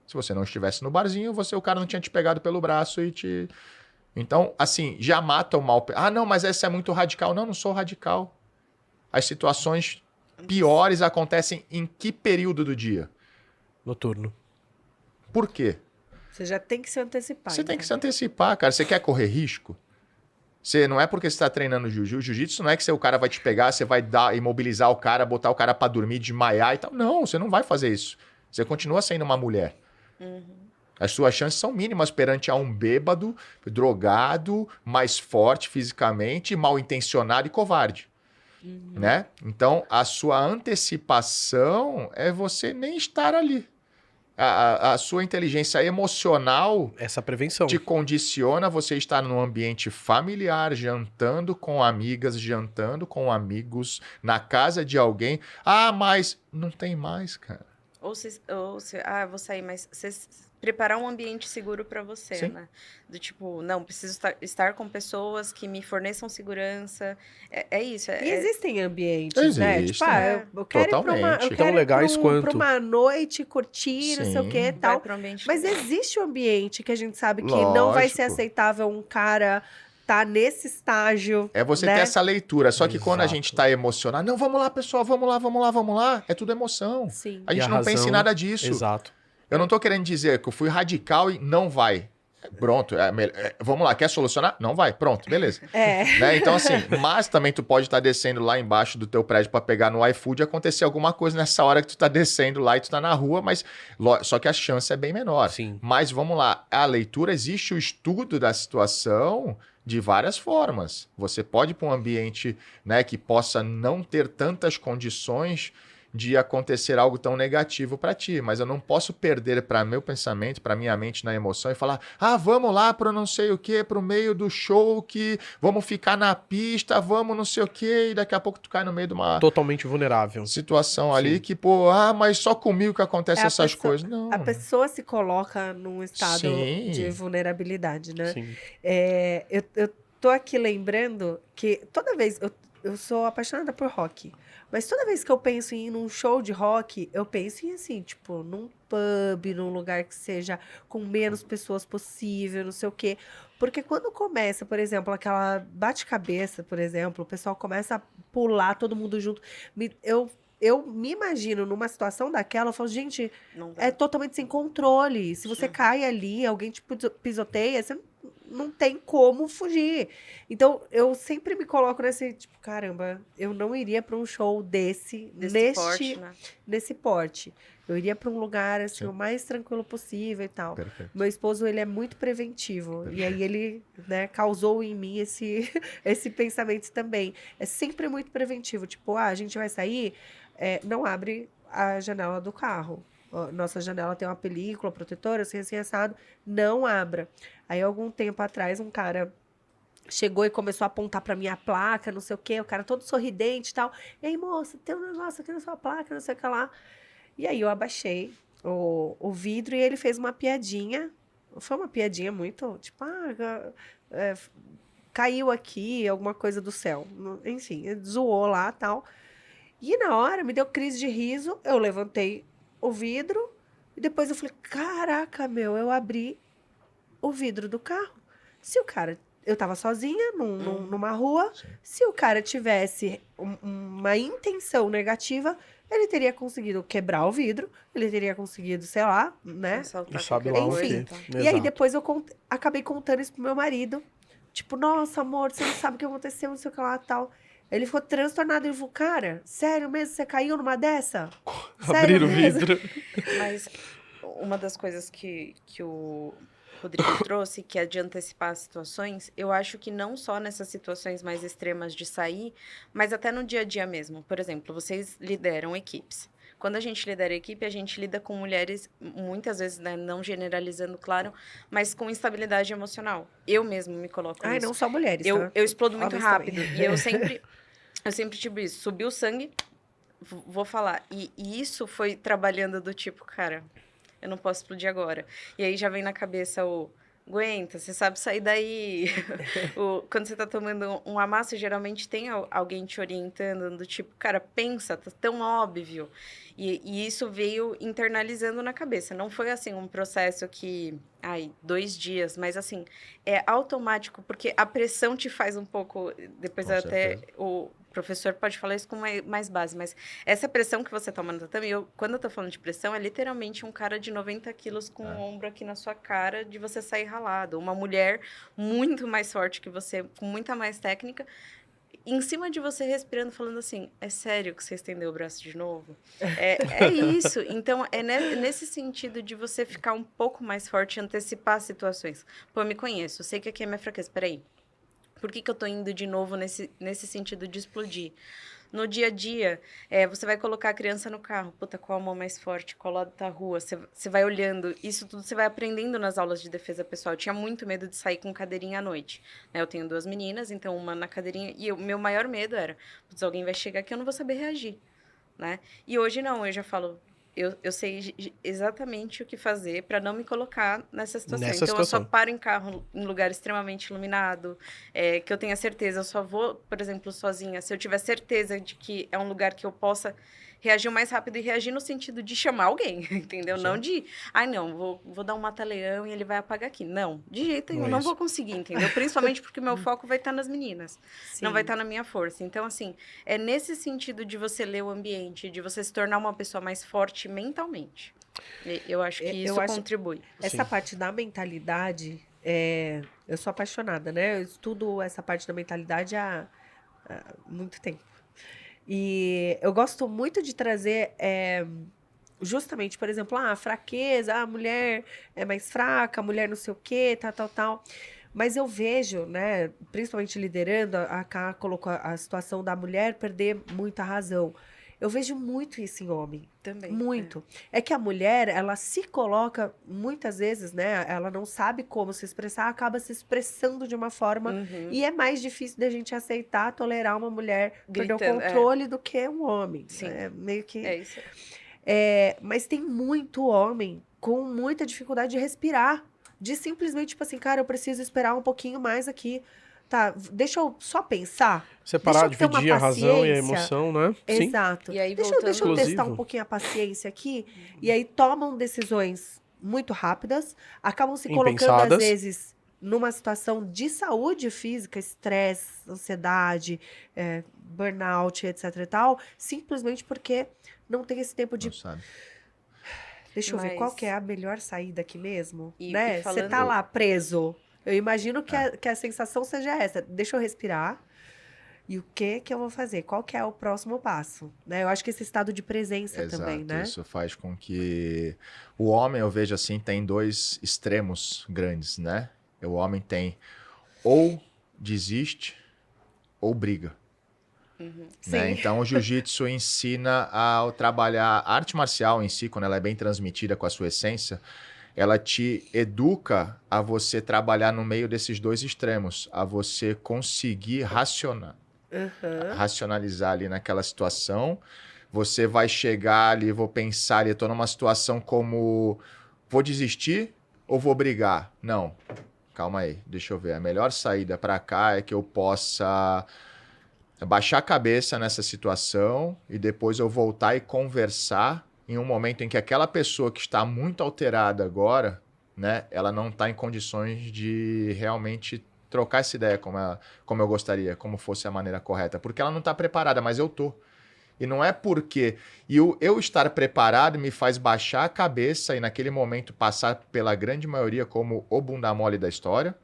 Se você não estivesse no barzinho, o cara não tinha te pegado pelo braço e te... Então, assim, já mata o mal. Ah, não, mas essa é muito radical. Não sou radical. As situações piores acontecem em que período do dia? Noturno. Por quê? Você já tem que se antecipar. Você tem que se antecipar, cara. Você quer correr risco? Não é porque você está treinando jiu-jitsu, não é que o cara vai te pegar, você vai imobilizar o cara, botar o cara para dormir, desmaiar e tal. Não, você não vai fazer isso. Você continua sendo uma mulher. As suas chances são mínimas perante a um bêbado, drogado, mais forte fisicamente, mal intencionado e covarde. Né? Então, a sua antecipação é você nem estar ali. A sua inteligência emocional essa prevenção te condiciona você estar num ambiente familiar, jantando com amigas, jantando com amigos, na casa de alguém. Ah, mas não tem mais, cara. Ou eu vou sair, mas você preparar um ambiente seguro para você, Sim. né? Do tipo, não, preciso estar com pessoas que me forneçam segurança. É isso. E existem ambientes, né? Tipo, eu quero Totalmente. ir pra Tão legais quanto. pra uma noite, curtir, não sei o que e tal. Mas existe um ambiente que a gente sabe que não vai ser aceitável um cara tá nesse estágio. É você ter essa leitura. Só que quando a gente tá emocionado, não, vamos lá, pessoal, vamos lá. É tudo emoção. Sim. A gente não pensa em nada disso. Exato. Eu não tô querendo dizer que eu fui radical e não vai. Pronto, vamos lá, quer solucionar? Não vai, pronto, beleza. Né? Então assim, mas também tu pode estar descendo lá embaixo do teu prédio para pegar no iFood e acontecer alguma coisa nessa hora que tu tá descendo lá e tu tá na rua, mas só que a chance é bem menor. Sim. Mas vamos lá, a leitura, existe o estudo da situação de várias formas. Você pode ir para um ambiente, né, que possa não ter tantas condições de acontecer algo tão negativo para ti, mas eu não posso perder para meu pensamento, para minha mente na emoção e falar, vamos lá para não sei o que, para o meio do show, que vamos ficar na pista, vamos não sei o que, e daqui a pouco tu cai no meio de uma totalmente vulnerável situação ali que, mas só comigo que acontece essas coisas. Não. A pessoa se coloca num estado de vulnerabilidade, né? Sim. Eu tô aqui lembrando que toda vez... Eu sou apaixonada por rock. Mas toda vez que eu penso em ir num show de rock, eu penso em, assim, tipo, num pub, num lugar que seja com menos pessoas possível, não sei o quê. Porque quando começa, por exemplo, aquela bate-cabeça, por exemplo, o pessoal começa a pular todo mundo junto. Eu me imagino numa situação daquela, eu falo, gente, é totalmente sem controle. Se você cai ali, alguém te pisoteia, você não tem como fugir. Então, eu sempre me coloco nesse, tipo, caramba, eu não iria para um show nesse porte. Eu iria para um lugar, assim, o mais tranquilo possível e tal. Perfeito. Meu esposo, ele é muito preventivo. Perfeito. E aí, ele, né, causou em mim esse pensamento também. É sempre muito preventivo. Tipo, a gente vai sair, não abre a janela do carro. Nossa janela tem uma película protetora, assim assado, não abra. Aí, algum tempo atrás, um cara chegou e começou a apontar pra minha placa, não sei o quê, o cara todo sorridente e tal. E aí, moça, tem um negócio aqui na sua placa, não sei o que lá. E aí, eu abaixei o vidro e ele fez uma piadinha. Foi uma piadinha muito, tipo, caiu aqui alguma coisa do céu. Enfim, ele zoou lá e tal. E na hora, me deu crise de riso, eu levantei o vidro e depois eu falei, caraca, eu abri o vidro do carro. Se o cara eu tava sozinha numa rua. Sim. Se o cara tivesse uma intenção negativa, ele teria conseguido quebrar o vidro, ele teria conseguido, sei lá, né? Assaltar E sabe qualquer lá o Enfim. quê. coisa, então. E aí Exato. depois eu acabei contando isso pro meu marido. Tipo, nossa, amor, você não sabe o que aconteceu, não sei o que lá, tal. Ele ficou transtornado. Ele falou, cara, sério mesmo? Você caiu numa dessa? Abrir Sério o mesmo? vidro. Mas uma das coisas que o Rodrigo trouxe, que é de antecipar situações, eu acho que não só nessas situações mais extremas de sair, mas até no dia a dia mesmo. Por exemplo, vocês lideram equipes. Quando a gente lidera a equipe, a gente lida com mulheres, muitas vezes, né, não generalizando, claro, mas com instabilidade emocional. Eu mesmo me coloco Ai, nisso. não só mulheres, Eu tá? explodo muito Homens rápido. também. E eu sempre tive isso. Subiu o sangue, vou falar. E isso foi trabalhando do tipo, cara, eu não posso explodir agora. E aí já vem na cabeça aguenta, você sabe sair daí. Quando você tá tomando um amasso, geralmente tem alguém te orientando, do tipo, cara, pensa, tá tão óbvio. E isso veio internalizando na cabeça. Não foi, assim, um processo que, 2 dias, mas, assim, é automático, porque a pressão te faz um pouco, depois Com até certeza. o professor pode falar isso com mais base, mas essa pressão que você toma no tatame, quando eu tô falando de pressão, é literalmente um cara de 90 quilos com o ombro aqui na sua cara de você sair ralado. Uma mulher muito mais forte que você, com muita mais técnica, em cima de você respirando, falando assim, é sério que você estendeu o braço de novo? É isso. Então, é nesse sentido de você ficar um pouco mais forte e antecipar situações. Pô, eu me conheço, eu sei que aqui é minha fraqueza. Peraí, por que eu tô indo de novo nesse sentido de explodir? No dia a dia, você vai colocar a criança no carro. Puta, qual a mão mais forte? Qual lado tá a rua? Você vai olhando. Isso tudo você vai aprendendo nas aulas de defesa pessoal. Eu tinha muito medo de sair com cadeirinha à noite. Né? Eu tenho 2 meninas, então uma na cadeirinha. E o meu maior medo era, putz, alguém vai chegar aqui, eu não vou saber reagir. Né? E hoje não, eu já falo, eu sei exatamente o que fazer para não me colocar nessa situação. Nessa Então, eu só situação. paro em carro em lugar extremamente iluminado, que eu tenha certeza. Eu só vou, por exemplo, sozinha, se eu tiver certeza de que é um lugar que eu possa reagir o mais rápido e reagir no sentido de chamar alguém, entendeu? Sim. Não de, não, vou dar um mata-leão e ele vai apagar aqui. Não, de jeito nenhum, Não é não isso. vou conseguir, entendeu? Principalmente porque o meu foco vai estar nas meninas, não vai Sim. estar na minha força. Então, assim, é nesse sentido de você ler o ambiente, de você se tornar uma pessoa mais forte mentalmente. Eu acho que Eu isso acho- contribui. Essa Sim. parte da mentalidade, eu sou apaixonada, né? Eu estudo essa parte da mentalidade há muito tempo. E eu gosto muito de trazer, justamente, por exemplo, a fraqueza, a mulher é mais fraca, a mulher não sei o quê, tal. Mas eu vejo, né, principalmente liderando, a Ká colocou a situação da mulher perder muita razão. Eu vejo muito isso em homem. Também. Muito. É que a mulher, ela se coloca, muitas vezes, né? Ela não sabe como se expressar, acaba se expressando de uma forma. Uhum. E é mais difícil da gente aceitar, tolerar uma mulher perder o Gritando, controle do que um homem. Sim. É meio que. É isso. Mas tem muito homem com muita dificuldade de respirar. De simplesmente, tipo assim, cara, eu preciso esperar um pouquinho mais aqui. Tá, deixa eu só pensar. Separar, Deixa eu ter uma dividir a razão e a paciência. emoção, né? Sim. Exato. E aí, Deixa eu testar Explosivo. um pouquinho a paciência aqui. E aí tomam decisões muito rápidas, acabam se colocando, às Impensadas. vezes, numa situação de saúde física, estresse, ansiedade, burnout, etc e tal, simplesmente porque não tem esse tempo de Não sabe. deixa eu ver qual Mas- que é a melhor saída aqui mesmo, E né? Você falando- tá lá preso. Eu imagino que a sensação seja essa. Deixa eu respirar. E o que eu vou fazer? Qual que é o próximo passo? Né? Eu acho que esse estado de presença também, né? Isso faz com que o homem, eu vejo assim, tem 2 extremos grandes, né? O homem tem ou desiste ou briga. Né? Sim. Então, o jiu-jitsu ensina a trabalhar a arte marcial em si, quando ela é bem transmitida com a sua essência, ela te educa a você trabalhar no meio desses 2 extremos, a você conseguir racionalizar ali naquela situação. Você vai chegar ali, vou pensar ali, eu tô numa situação como, vou desistir ou vou brigar? Não, calma aí, deixa eu ver. A melhor saída para cá é que eu possa baixar a cabeça nessa situação e depois eu voltar e conversar em um momento em que aquela pessoa que está muito alterada agora, né, ela não está em condições de realmente trocar essa ideia como eu gostaria, como fosse a maneira correta. Porque ela não está preparada, mas eu tô. E não é porque... E eu estar preparado me faz baixar a cabeça e naquele momento passar pela grande maioria como o bunda mole da história,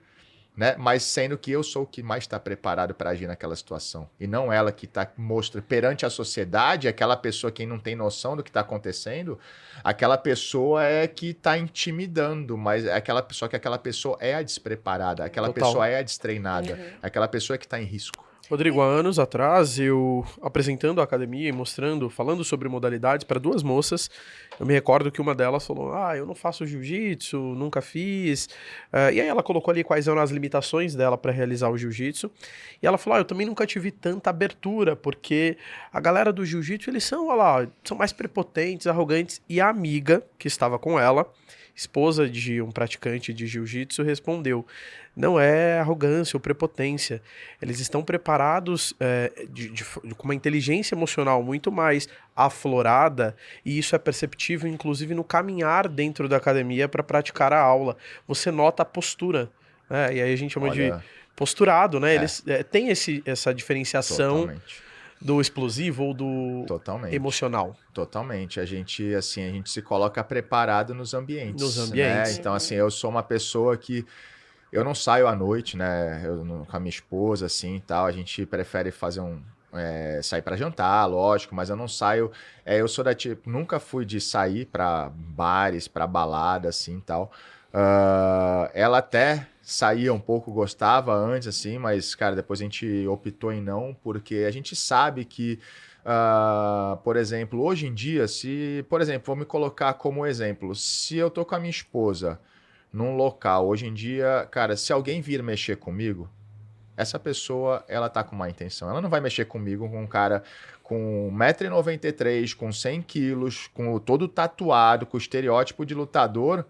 né? Mas sendo que eu sou o que mais está preparado para agir naquela situação. E não ela que está mostrando perante a sociedade, aquela pessoa que não tem noção do que está acontecendo, aquela pessoa é que está intimidando, mas só que aquela pessoa é a despreparada, aquela Total. pessoa é a destreinada, aquela pessoa é que está em risco. Rodrigo, há anos atrás, eu apresentando a academia e falando sobre modalidades para 2 moças, eu me recordo que uma delas falou, eu não faço jiu-jitsu, nunca fiz. E aí ela colocou ali quais eram as limitações dela para realizar o jiu-jitsu. E ela falou, eu também nunca tive tanta abertura, porque a galera do jiu-jitsu, eles são, são mais prepotentes, arrogantes. E a amiga que estava com ela, esposa de um praticante de jiu-jitsu, respondeu, não é arrogância ou prepotência. Eles estão preparados com uma inteligência emocional muito mais aflorada, e isso é perceptível, inclusive, no caminhar dentro da academia para praticar a aula. Você nota a postura, né? E aí a gente chama de posturado, né? Eles têm essa diferenciação. Totalmente. Do explosivo ou do emocional. Totalmente. A gente se coloca preparado nos ambientes. Né? Então, eu sou uma pessoa que eu não saio à noite, né? Com a minha esposa, assim, e tal. A gente prefere fazer sair para jantar, lógico, mas eu não saio. Eu sou nunca fui de sair para bares, para balada, assim, e tal. Ela até saía um pouco, gostava antes, assim, mas, cara, depois a gente optou em não, porque a gente sabe que, por exemplo, hoje em dia, por exemplo, vou me colocar como exemplo, se eu tô com a minha esposa num local, hoje em dia, cara, se alguém vir mexer comigo, essa pessoa, ela tá com má intenção. Ela não vai mexer comigo com um cara com 1,93 m, com 100 quilos, com todo tatuado, com o estereótipo de lutador,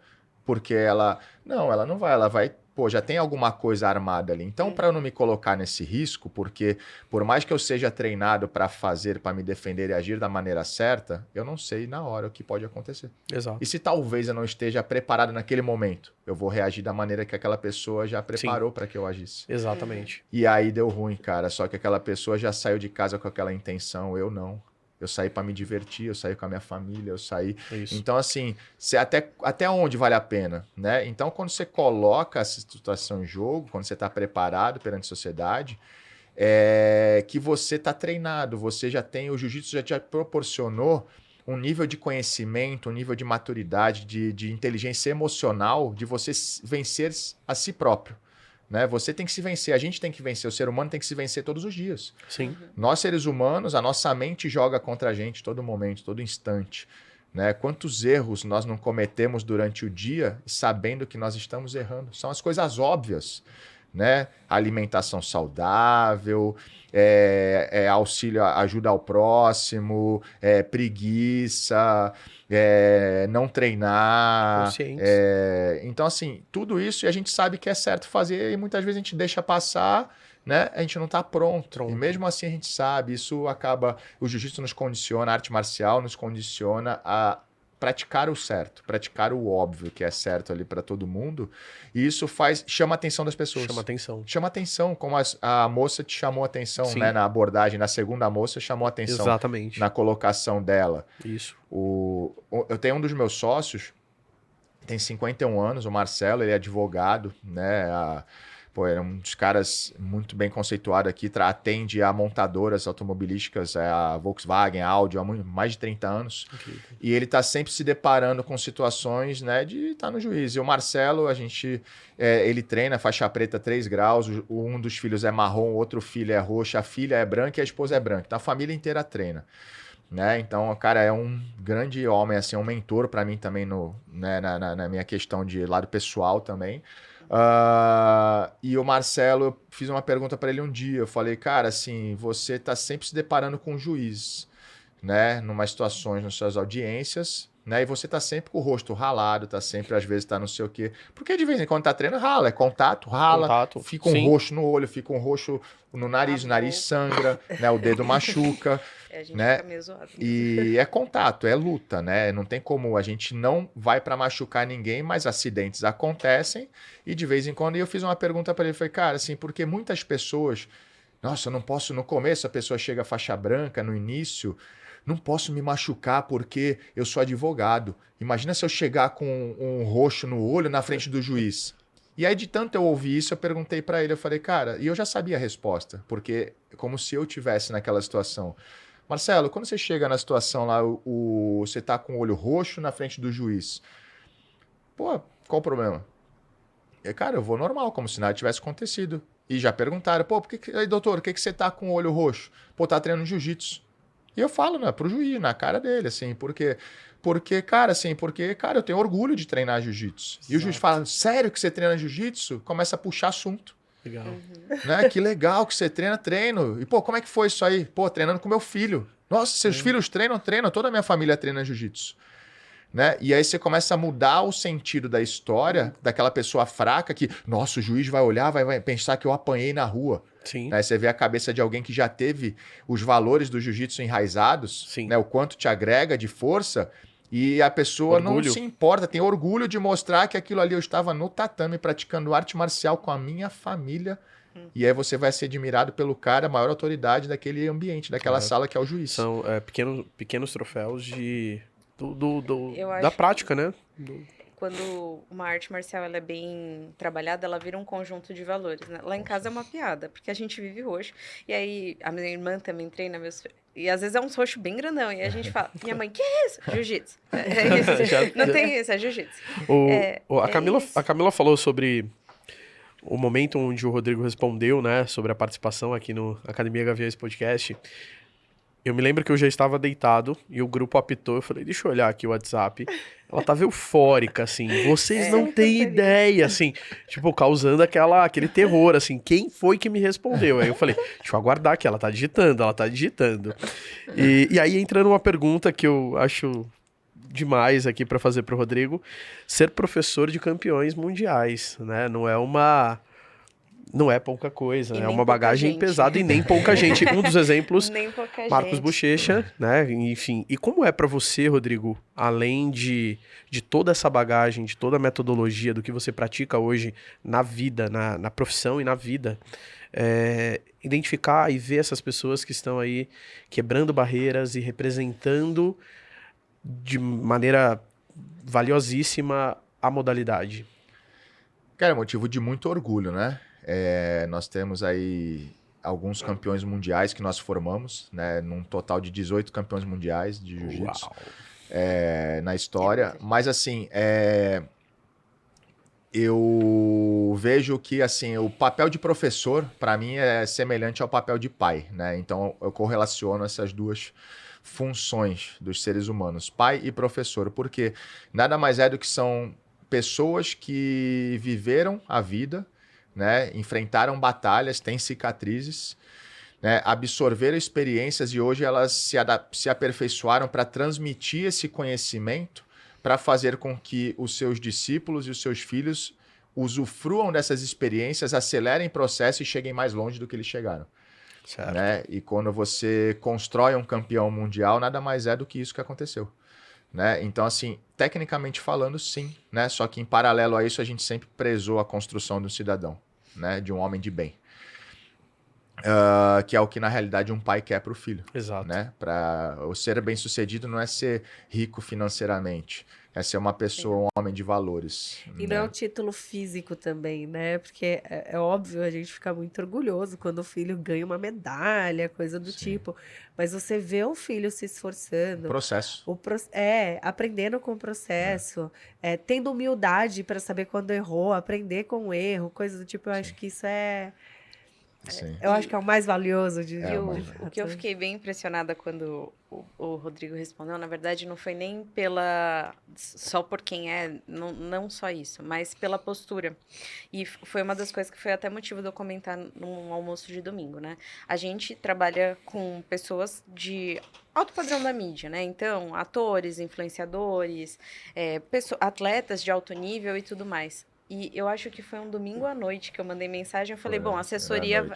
porque ela não vai, ela vai, já tem alguma coisa armada ali. Então, para eu não me colocar nesse risco, porque por mais que eu seja treinado para me defender e agir da maneira certa, eu não sei na hora o que pode acontecer. Exato. E se talvez eu não esteja preparado naquele momento, eu vou reagir da maneira que aquela pessoa já preparou para que eu agisse. Exatamente. E aí deu ruim, cara. Só que aquela pessoa já saiu de casa com aquela intenção, eu não. Eu saí para me divertir, eu saí com a minha família, eu saí... Isso. Então, assim, até onde vale a pena, né? Então, quando você coloca essa situação em jogo, quando você está preparado perante a sociedade, que você está treinado, você já tem... O jiu-jitsu já te proporcionou um nível de conhecimento, um nível de maturidade, de inteligência emocional, de você vencer a si próprio. Né? Você tem que se vencer, a gente tem que vencer, o ser humano tem que se vencer todos os dias. Sim. Nós, seres humanos, a nossa mente joga contra a gente todo momento, todo instante. Né? Quantos erros nós não cometemos durante o dia sabendo que nós estamos errando? São as coisas óbvias. Né? Alimentação saudável, auxílio, ajuda ao próximo, preguiça, não treinar. Então, assim, tudo isso a gente sabe que é certo fazer e muitas vezes a gente deixa passar, né? A gente não está pronto. E mesmo assim a gente sabe, isso acaba... O jiu-jitsu nos condiciona, a arte marcial nos condiciona a praticar o certo, praticar o óbvio que é certo ali para todo mundo, e isso chama a atenção das pessoas. Chama atenção, como a moça te chamou a atenção, né, na abordagem, na segunda moça chamou a atenção. Exatamente. Na colocação dela. Isso. Eu tenho um dos meus sócios, tem 51 anos, o Marcelo, ele é advogado, né, é um dos caras muito bem conceituado aqui, atende a montadoras automobilísticas, a Volkswagen, a Audi, há mais de 30 anos. Okay. E ele está sempre se deparando com situações, né, de estar no juiz. E o Marcelo, ele treina faixa preta 3 graus, um dos filhos é marrom, o outro filho é roxo, a filha é branca e a esposa é branca. Então a família inteira treina. Né? Então, o cara é um grande homem, assim, um mentor para mim também na minha questão de lado pessoal também. E o Marcelo, eu fiz uma pergunta para ele um dia, eu falei, cara, assim, você está sempre se deparando com o juiz, né, numas situações, nas suas audiências, né? E você tá sempre com o rosto ralado, tá sempre, às vezes, tá não sei o quê. Porque de vez em quando tá treinando, rala, é contato, rala, Contato, fica um sim. roxo no olho, fica um roxo no nariz, o nariz sangra, né? O dedo machuca, A gente né? fica meio zoado. E é contato, é luta, né? Não tem como, a gente não vai pra machucar ninguém, mas acidentes acontecem e de vez em quando eu fiz uma pergunta pra ele, falei, cara, assim, porque muitas pessoas, nossa, eu não posso, no começo a pessoa chega faixa branca, no início, não posso me machucar porque eu sou advogado. Imagina se eu chegar com um roxo no olho na frente do juiz. E aí, de tanto eu ouvir isso, eu perguntei pra ele, eu falei, cara, e eu já sabia a resposta, porque como se eu tivesse naquela situação. Marcelo, quando você chega na situação lá, você tá com o olho roxo na frente do juiz. Pô, qual o problema? Cara, eu vou normal, como se nada tivesse acontecido. E já perguntaram, pô, aí, doutor, por que você tá com o olho roxo? Pô, tá treinando jiu-jitsu. E eu falo, né, pro juiz, na cara dele, assim, porque, cara, eu tenho orgulho de treinar jiu-jitsu. E o juiz fala, sério que você treina jiu-jitsu? Começa a puxar assunto. Legal. Né? Que legal que você treino. E, pô, como é que foi isso aí? Pô, treinando com meu filho. Nossa, seus filhos treinam? Toda a minha família treina jiu-jitsu. Né? E aí você começa a mudar o sentido da história daquela pessoa fraca que, nossa, o juiz vai olhar, vai pensar que eu apanhei na rua. Sim. Né? Você vê a cabeça de alguém que já teve os valores do jiu-jitsu enraizados, Sim. né? O quanto te agrega de força, e a pessoa não se importa, tem orgulho de mostrar que aquilo ali eu estava no tatame praticando arte marcial com a minha família. E aí você vai ser admirado pelo cara, a maior autoridade daquele ambiente, daquela sala que é o juiz. São pequenos troféus Eu da acho prática, né? Quando uma arte marcial ela é bem trabalhada, ela vira um conjunto de valores, né? Lá em casa é uma piada, porque a gente vive roxo. E aí, a minha irmã também treina meus filhos. E às vezes é uns roxos bem grandão. E a gente fala, minha mãe, que é isso? Jiu-jitsu. É isso. Não tem isso, é jiu-jitsu. A Camila falou sobre o momento onde o Rodrigo respondeu, né? Sobre a participação aqui no Academia Gaviões Podcast. Eu me lembro que eu já estava deitado e o grupo apitou. Eu falei, deixa eu olhar aqui o WhatsApp. Ela tava eufórica, assim. Vocês não têm ideia, assim. Tipo, causando aquele terror, assim. Quem foi que me respondeu? Aí eu falei, deixa eu aguardar aqui. Ela tá digitando. E aí entrando uma pergunta que eu acho demais aqui para fazer pro Rodrigo. Ser professor de campeões mundiais, né? Não é pouca coisa, é uma bagagem pesada e nem pouca gente. Um dos exemplos, Marcos Bochecha, né? Enfim. E como é para você, Rodrigo, além de toda essa bagagem, de toda a metodologia do que você pratica hoje na vida, na profissão e na vida, identificar e ver essas pessoas que estão aí quebrando barreiras e representando de maneira valiosíssima a modalidade? Cara, é motivo de muito orgulho, né? Nós temos aí alguns campeões mundiais que nós formamos, né? Num total de 18 campeões mundiais de jiu-jitsu na história. Mas assim, eu vejo que assim, o papel de professor, para mim, é semelhante ao papel de pai, né? Então eu correlaciono essas duas funções dos seres humanos, pai e professor, porque nada mais é do que são pessoas que viveram a vida, né? Enfrentaram batalhas, têm cicatrizes, né? Absorveram experiências e hoje elas se aperfeiçoaram para transmitir esse conhecimento, para fazer com que os seus discípulos e os seus filhos usufruam dessas experiências, acelerem o processo e cheguem mais longe do que eles chegaram. Certo. Né? E quando você constrói um campeão mundial, nada mais é do que isso que aconteceu. Né? Então, assim, tecnicamente falando, sim, né? Só que em paralelo a isso, a gente sempre prezou a construção de um cidadão, né? De um homem de bem. Que é o que, na realidade, um pai quer para o filho. Exato. Né? O ser bem-sucedido não é ser rico financeiramente, é ser uma pessoa, um homem de valores. E não é um título físico também, né? Porque é óbvio, a gente fica muito orgulhoso quando o filho ganha uma medalha, coisa do tipo. Mas você vê o filho se esforçando. Processo. Aprendendo com o processo, tendo humildade para saber quando errou, aprender com o erro, coisa do tipo. Eu acho que isso é Sim. Eu acho que é o mais valioso de... E o que eu fiquei bem impressionada quando o Rodrigo respondeu, na verdade, não foi nem só por quem é, não só isso, mas pela postura. E foi uma das coisas que foi até motivo de eu comentar num almoço de domingo, né? A gente trabalha com pessoas de alto padrão da mídia, né? Então, atores, influenciadores, atletas de alto nível e tudo mais. E eu acho que foi um domingo à noite que eu mandei mensagem. Eu falei, bom, a assessoria...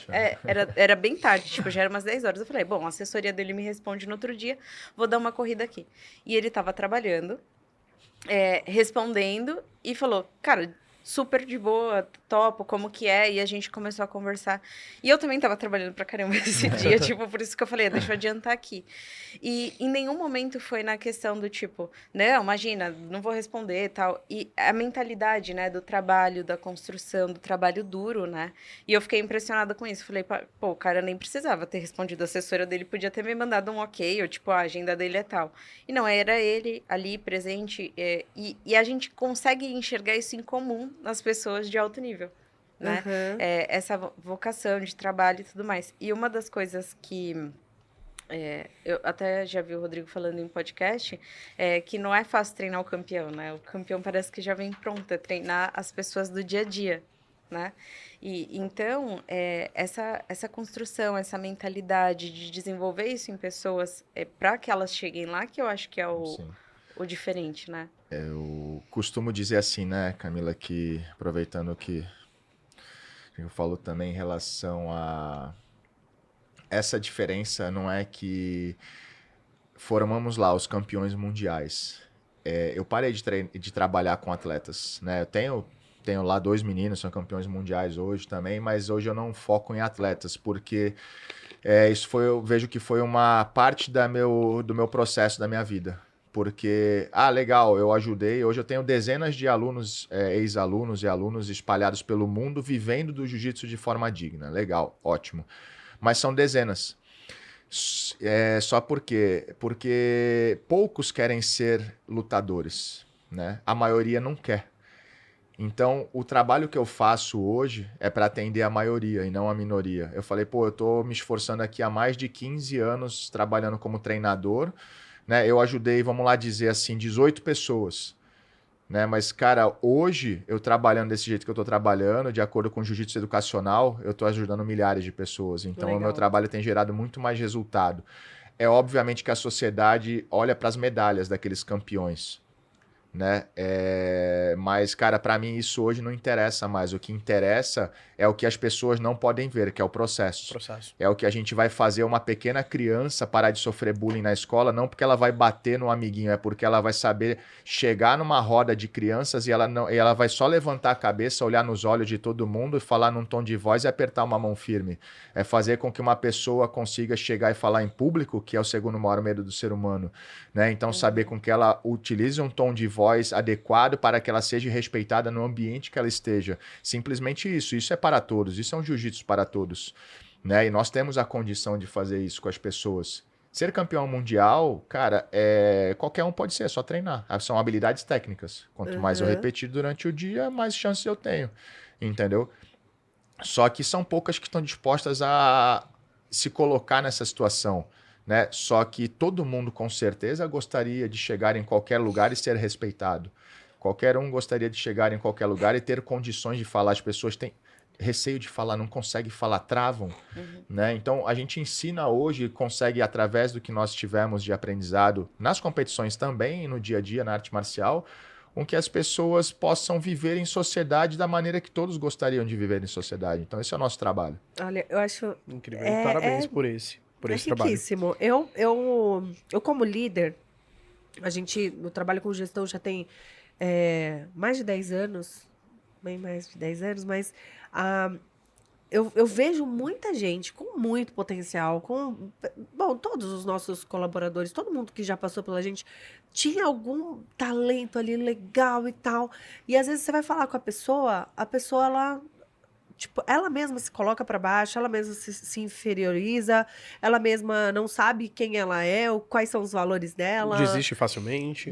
Era bem tarde, tipo, já era umas 10 horas. Eu falei, bom, a assessoria dele me responde no outro dia, vou dar uma corrida aqui. E ele tava trabalhando, respondendo, e falou, cara, super de boa, topo, como que é? E a gente começou a conversar. E eu também tava trabalhando pra caramba esse dia, tipo, por isso que eu falei, deixa eu adiantar aqui. E em nenhum momento foi na questão do tipo, não, imagina, não vou responder e tal. E a mentalidade, né, do trabalho, da construção, do trabalho duro, né? E eu fiquei impressionada com isso. Falei, pô, o cara nem precisava ter respondido. A assessora dele podia ter me mandado um ok, ou tipo, a agenda dele é tal. E não, era ele ali presente. E a gente consegue enxergar isso em comum nas pessoas de alto nível, né? Uhum. Essa vocação de trabalho e tudo mais. E uma das coisas que eu até já vi o Rodrigo falando em podcast, que não é fácil treinar o campeão, né? O campeão parece que já vem pronto a treinar as pessoas do dia a dia, né? E então, essa construção, essa mentalidade de desenvolver isso em pessoas para que elas cheguem lá, que eu acho que é o diferente, né? Eu costumo dizer assim, né, Camila, que aproveitando o que eu falo também em relação a essa diferença, não é que formamos lá os campeões mundiais. Eu parei de trabalhar com atletas, né? Eu tenho lá 2 meninos, são campeões mundiais hoje também, mas hoje eu não foco em atletas, porque eu vejo que foi uma parte do meu processo da minha vida. Porque, legal, eu ajudei. Hoje eu tenho dezenas de alunos, ex-alunos e alunos espalhados pelo mundo vivendo do jiu-jitsu de forma digna. Legal, ótimo. Mas são dezenas. Só porque poucos querem ser lutadores, né? A maioria não quer. Então, o trabalho que eu faço hoje é para atender a maioria e não a minoria. Eu falei, eu tô me esforçando aqui há mais de 15 anos trabalhando como treinador, né? Eu ajudei, vamos lá dizer assim, 18 pessoas, né? Mas, cara, hoje, eu trabalhando desse jeito que eu tô trabalhando, de acordo com o jiu-jitsu educacional, eu tô ajudando milhares de pessoas. Então, Legal. o meu trabalho tem gerado muito mais resultado. Obviamente que a sociedade olha para as medalhas daqueles campeões, né? Mas, cara, para mim isso hoje não interessa mais. O que interessa é o que as pessoas não podem ver, que é o processo. É o que a gente vai fazer uma pequena criança parar de sofrer bullying na escola, não porque ela vai bater no amiguinho, é porque ela vai saber chegar numa roda de crianças e ela vai só levantar a cabeça, olhar nos olhos de todo mundo e falar num tom de voz e apertar uma mão firme. É fazer com que uma pessoa consiga chegar e falar em público, que é o segundo maior medo do ser humano, né? Então, saber com que ela utilize um tom de voz adequado para que ela seja respeitada no ambiente que ela esteja. Simplesmente isso. Isso é para todos. Isso é um jiu-jitsu para todos, né? E nós temos a condição de fazer isso com as pessoas. Ser campeão mundial, cara, qualquer um pode ser, é só treinar. São habilidades técnicas. Quanto mais eu repetir durante o dia, mais chances eu tenho. Entendeu? Só que são poucas que estão dispostas a se colocar nessa situação, né? Só que todo mundo com certeza gostaria de chegar em qualquer lugar e ser respeitado. Qualquer um gostaria de chegar em qualquer lugar e ter condições de falar. As pessoas têm receio de falar, não conseguem falar, travam, né? Então a gente ensina hoje, consegue através do que nós tivemos de aprendizado nas competições também, no dia a dia, na arte marcial, com que as pessoas possam viver em sociedade da maneira que todos gostariam de viver em sociedade. Então esse é o nosso trabalho. Olha, eu acho... Incrível. E parabéns por esse trabalho. Riquíssimo. Eu como líder, no trabalho com gestão já tem mais de 10 anos, bem mais de 10 anos, mas eu vejo muita gente com muito potencial, todos os nossos colaboradores, todo mundo que já passou pela gente, tinha algum talento ali legal e tal. E às vezes você vai falar com a pessoa, ela mesma se coloca para baixo, ela mesma se inferioriza, ela mesma não sabe quem ela é, quais são os valores dela. Desiste facilmente.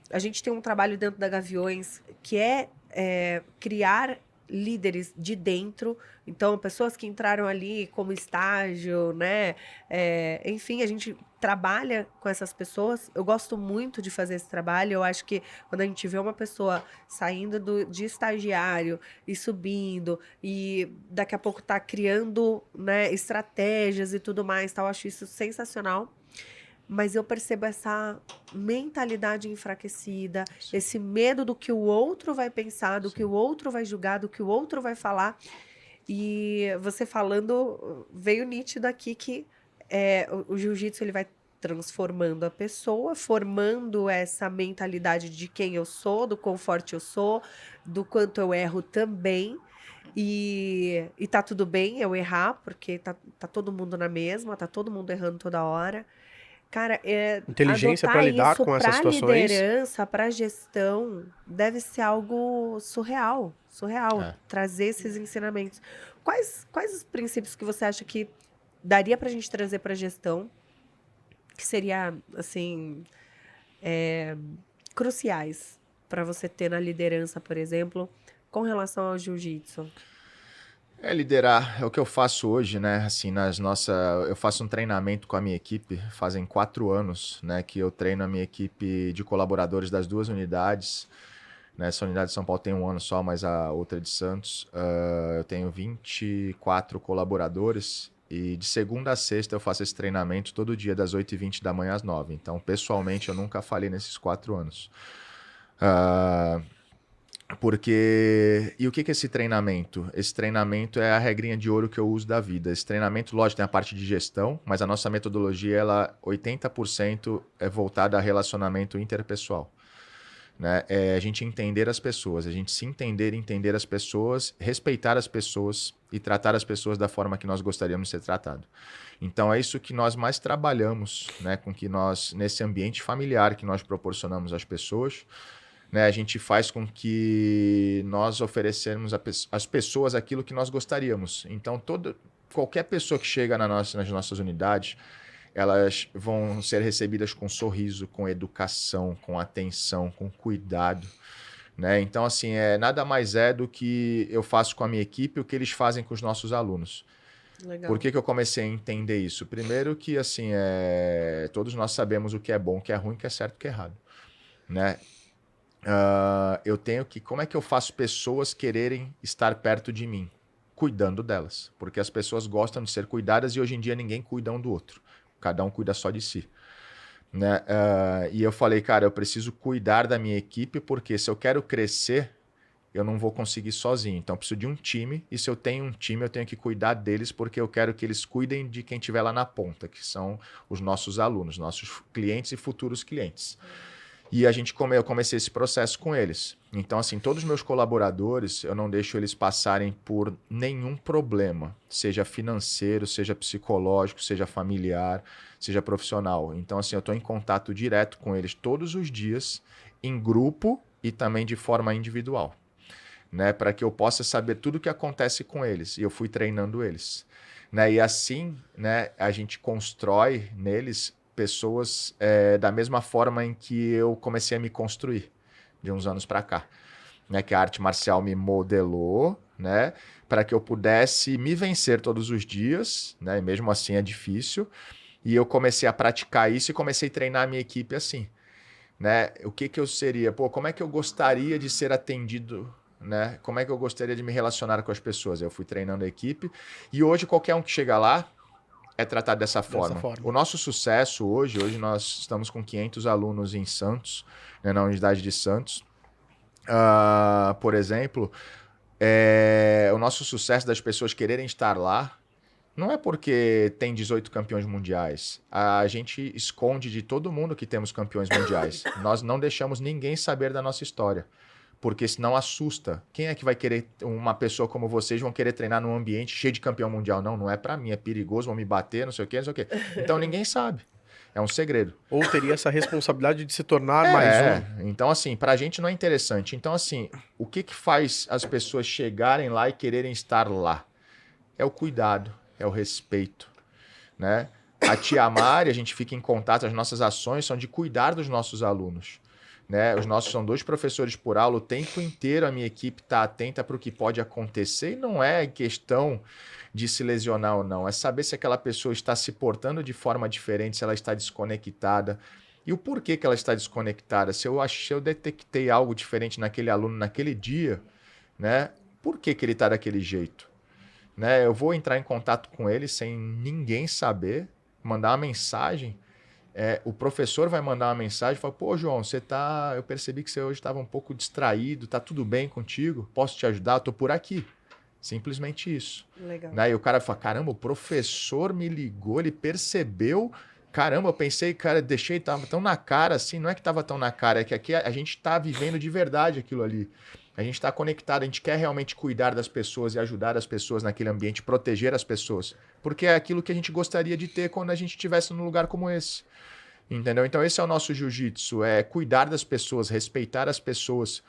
A gente tem um trabalho dentro da Gaviões que criar líderes de dentro, então pessoas que entraram ali como estágio, né? Enfim, a gente trabalha com essas pessoas. Eu gosto muito de fazer esse trabalho. Eu acho que quando a gente vê uma pessoa saindo de estagiário e subindo e daqui a pouco tá criando, né, estratégias e tudo mais, tal, eu acho isso sensacional. Mas eu percebo essa mentalidade enfraquecida, esse medo do que o outro vai pensar, do que o outro vai julgar, do que o outro vai falar. E você falando, veio nítido aqui que o jiu-jitsu ele vai transformando a pessoa, formando essa mentalidade de quem eu sou, do quão forte eu sou, do quanto eu erro também. E tá tudo bem eu errar, porque tá todo mundo na mesma, tá todo mundo errando toda hora. Cara, Inteligência para adotar lidar isso com essas para situações. liderança, para gestão, deve ser algo surreal. É. Trazer esses ensinamentos. Quais os princípios que você acha que daria para a gente trazer para gestão, que seria, assim, cruciais para você ter na liderança, por exemplo, com relação ao jiu-jitsu? Liderar é o que eu faço hoje, né? Assim, eu faço um treinamento com a minha equipe, fazem 4 anos, né? Que eu treino a minha equipe de colaboradores das 2 unidades. Né? Essa unidade de São Paulo tem 1 ano só, mas a outra é de Santos. Eu tenho 24 colaboradores e de segunda a sexta eu faço esse treinamento todo dia, das 8h20 da manhã às 9h. Então, pessoalmente, eu nunca falei nesses 4 anos. E o que é esse treinamento? Esse treinamento é a regrinha de ouro que eu uso da vida. Esse treinamento, lógico, tem a parte de gestão, mas a nossa metodologia, 80% é voltada a relacionamento interpessoal. Né? É a gente entender as pessoas, a gente se entender as pessoas, respeitar as pessoas e tratar as pessoas da forma que nós gostaríamos de ser tratado. Então é isso que nós mais trabalhamos, né? Com que nós, nesse ambiente familiar que nós proporcionamos às pessoas, né, a gente faz com que nós oferecemos às pessoas aquilo que nós gostaríamos. Então, qualquer pessoa que chega nas nossas unidades, elas vão ser recebidas com sorriso, com educação, com atenção, com cuidado. Né? Então, assim, nada mais é do que eu faço com a minha equipe o que eles fazem com os nossos alunos. Legal. Por que eu comecei a entender isso? Primeiro que, assim, todos nós sabemos o que é bom, o que é ruim, o que é certo e o que é errado. Né? Eu tenho que... Como é que eu faço pessoas quererem estar perto de mim? Cuidando delas. Porque as pessoas gostam de ser cuidadas e hoje em dia ninguém cuida um do outro. Cada um cuida só de si. Né? E eu falei, cara, eu preciso cuidar da minha equipe porque se eu quero crescer, eu não vou conseguir sozinho. Então eu preciso de um time e se eu tenho um time, eu tenho que cuidar deles porque eu quero que eles cuidem de quem estiver lá na ponta, que são os nossos alunos, nossos clientes e futuros clientes. E eu comecei esse processo com eles. Então, assim, todos os meus colaboradores, eu não deixo eles passarem por nenhum problema, seja financeiro, seja psicológico, seja familiar, seja profissional. Então, assim, eu estou em contato direto com eles todos os dias, em grupo e também de forma individual, né? Para que eu possa saber tudo o que acontece com eles. E eu fui treinando eles. Né? E assim, né, a gente constrói neles pessoas da mesma forma em que eu comecei a me construir de uns anos para cá, né, que a arte marcial me modelou, né, para que eu pudesse me vencer todos os dias, né, e mesmo assim é difícil, e eu comecei a praticar isso e comecei a treinar a minha equipe assim, né, o que eu seria, como é que eu gostaria de ser atendido, né, como é que eu gostaria de me relacionar com as pessoas, eu fui treinando a equipe, e hoje qualquer um que chega lá é tratado dessa forma. O nosso sucesso hoje nós estamos com 500 alunos em Santos, né, na unidade de Santos. Por exemplo, o nosso sucesso das pessoas quererem estar lá não é porque tem 18 campeões mundiais. A gente esconde de todo mundo que temos campeões mundiais. Nós não deixamos ninguém saber da nossa história. Porque senão assusta. Quem é que vai querer, uma pessoa como vocês, vão querer treinar num ambiente cheio de campeão mundial? Não é pra mim, é perigoso, vão me bater, não sei o quê. Então ninguém sabe. É um segredo. Ou teria essa responsabilidade de se tornar mais um. Então, assim, pra gente não é interessante. Então, assim, o que faz as pessoas chegarem lá e quererem estar lá? É o cuidado, é o respeito, né? A Tia Mari, a gente fica em contato, as nossas ações são de cuidar dos nossos alunos. né? Os nossos são 2 professores por aula, o tempo inteiro a minha equipe está atenta para o que pode acontecer e não é questão de se lesionar ou não, é saber se aquela pessoa está se portando de forma diferente, se ela está desconectada e o porquê que ela está desconectada. Se eu detectei algo diferente naquele aluno naquele dia, né? Por que ele está daquele jeito? Né? Eu vou entrar em contato com ele sem ninguém saber, mandar uma mensagem. O professor vai mandar uma mensagem e falar, pô, João, eu percebi que você hoje estava um pouco distraído, tá tudo bem contigo? Posso te ajudar? Eu tô por aqui. Simplesmente isso. Legal. Né? E o cara fala, caramba, o professor me ligou, ele percebeu. Caramba, eu pensei, cara, tava tão na cara assim, não é que tava tão na cara, é que aqui a gente tá vivendo de verdade aquilo ali. A gente está conectado, a gente quer realmente cuidar das pessoas e ajudar as pessoas naquele ambiente, proteger as pessoas. Porque é aquilo que a gente gostaria de ter quando a gente estivesse num lugar como esse. Entendeu? Então esse é o nosso jiu-jitsu, é cuidar das pessoas, respeitar as pessoas.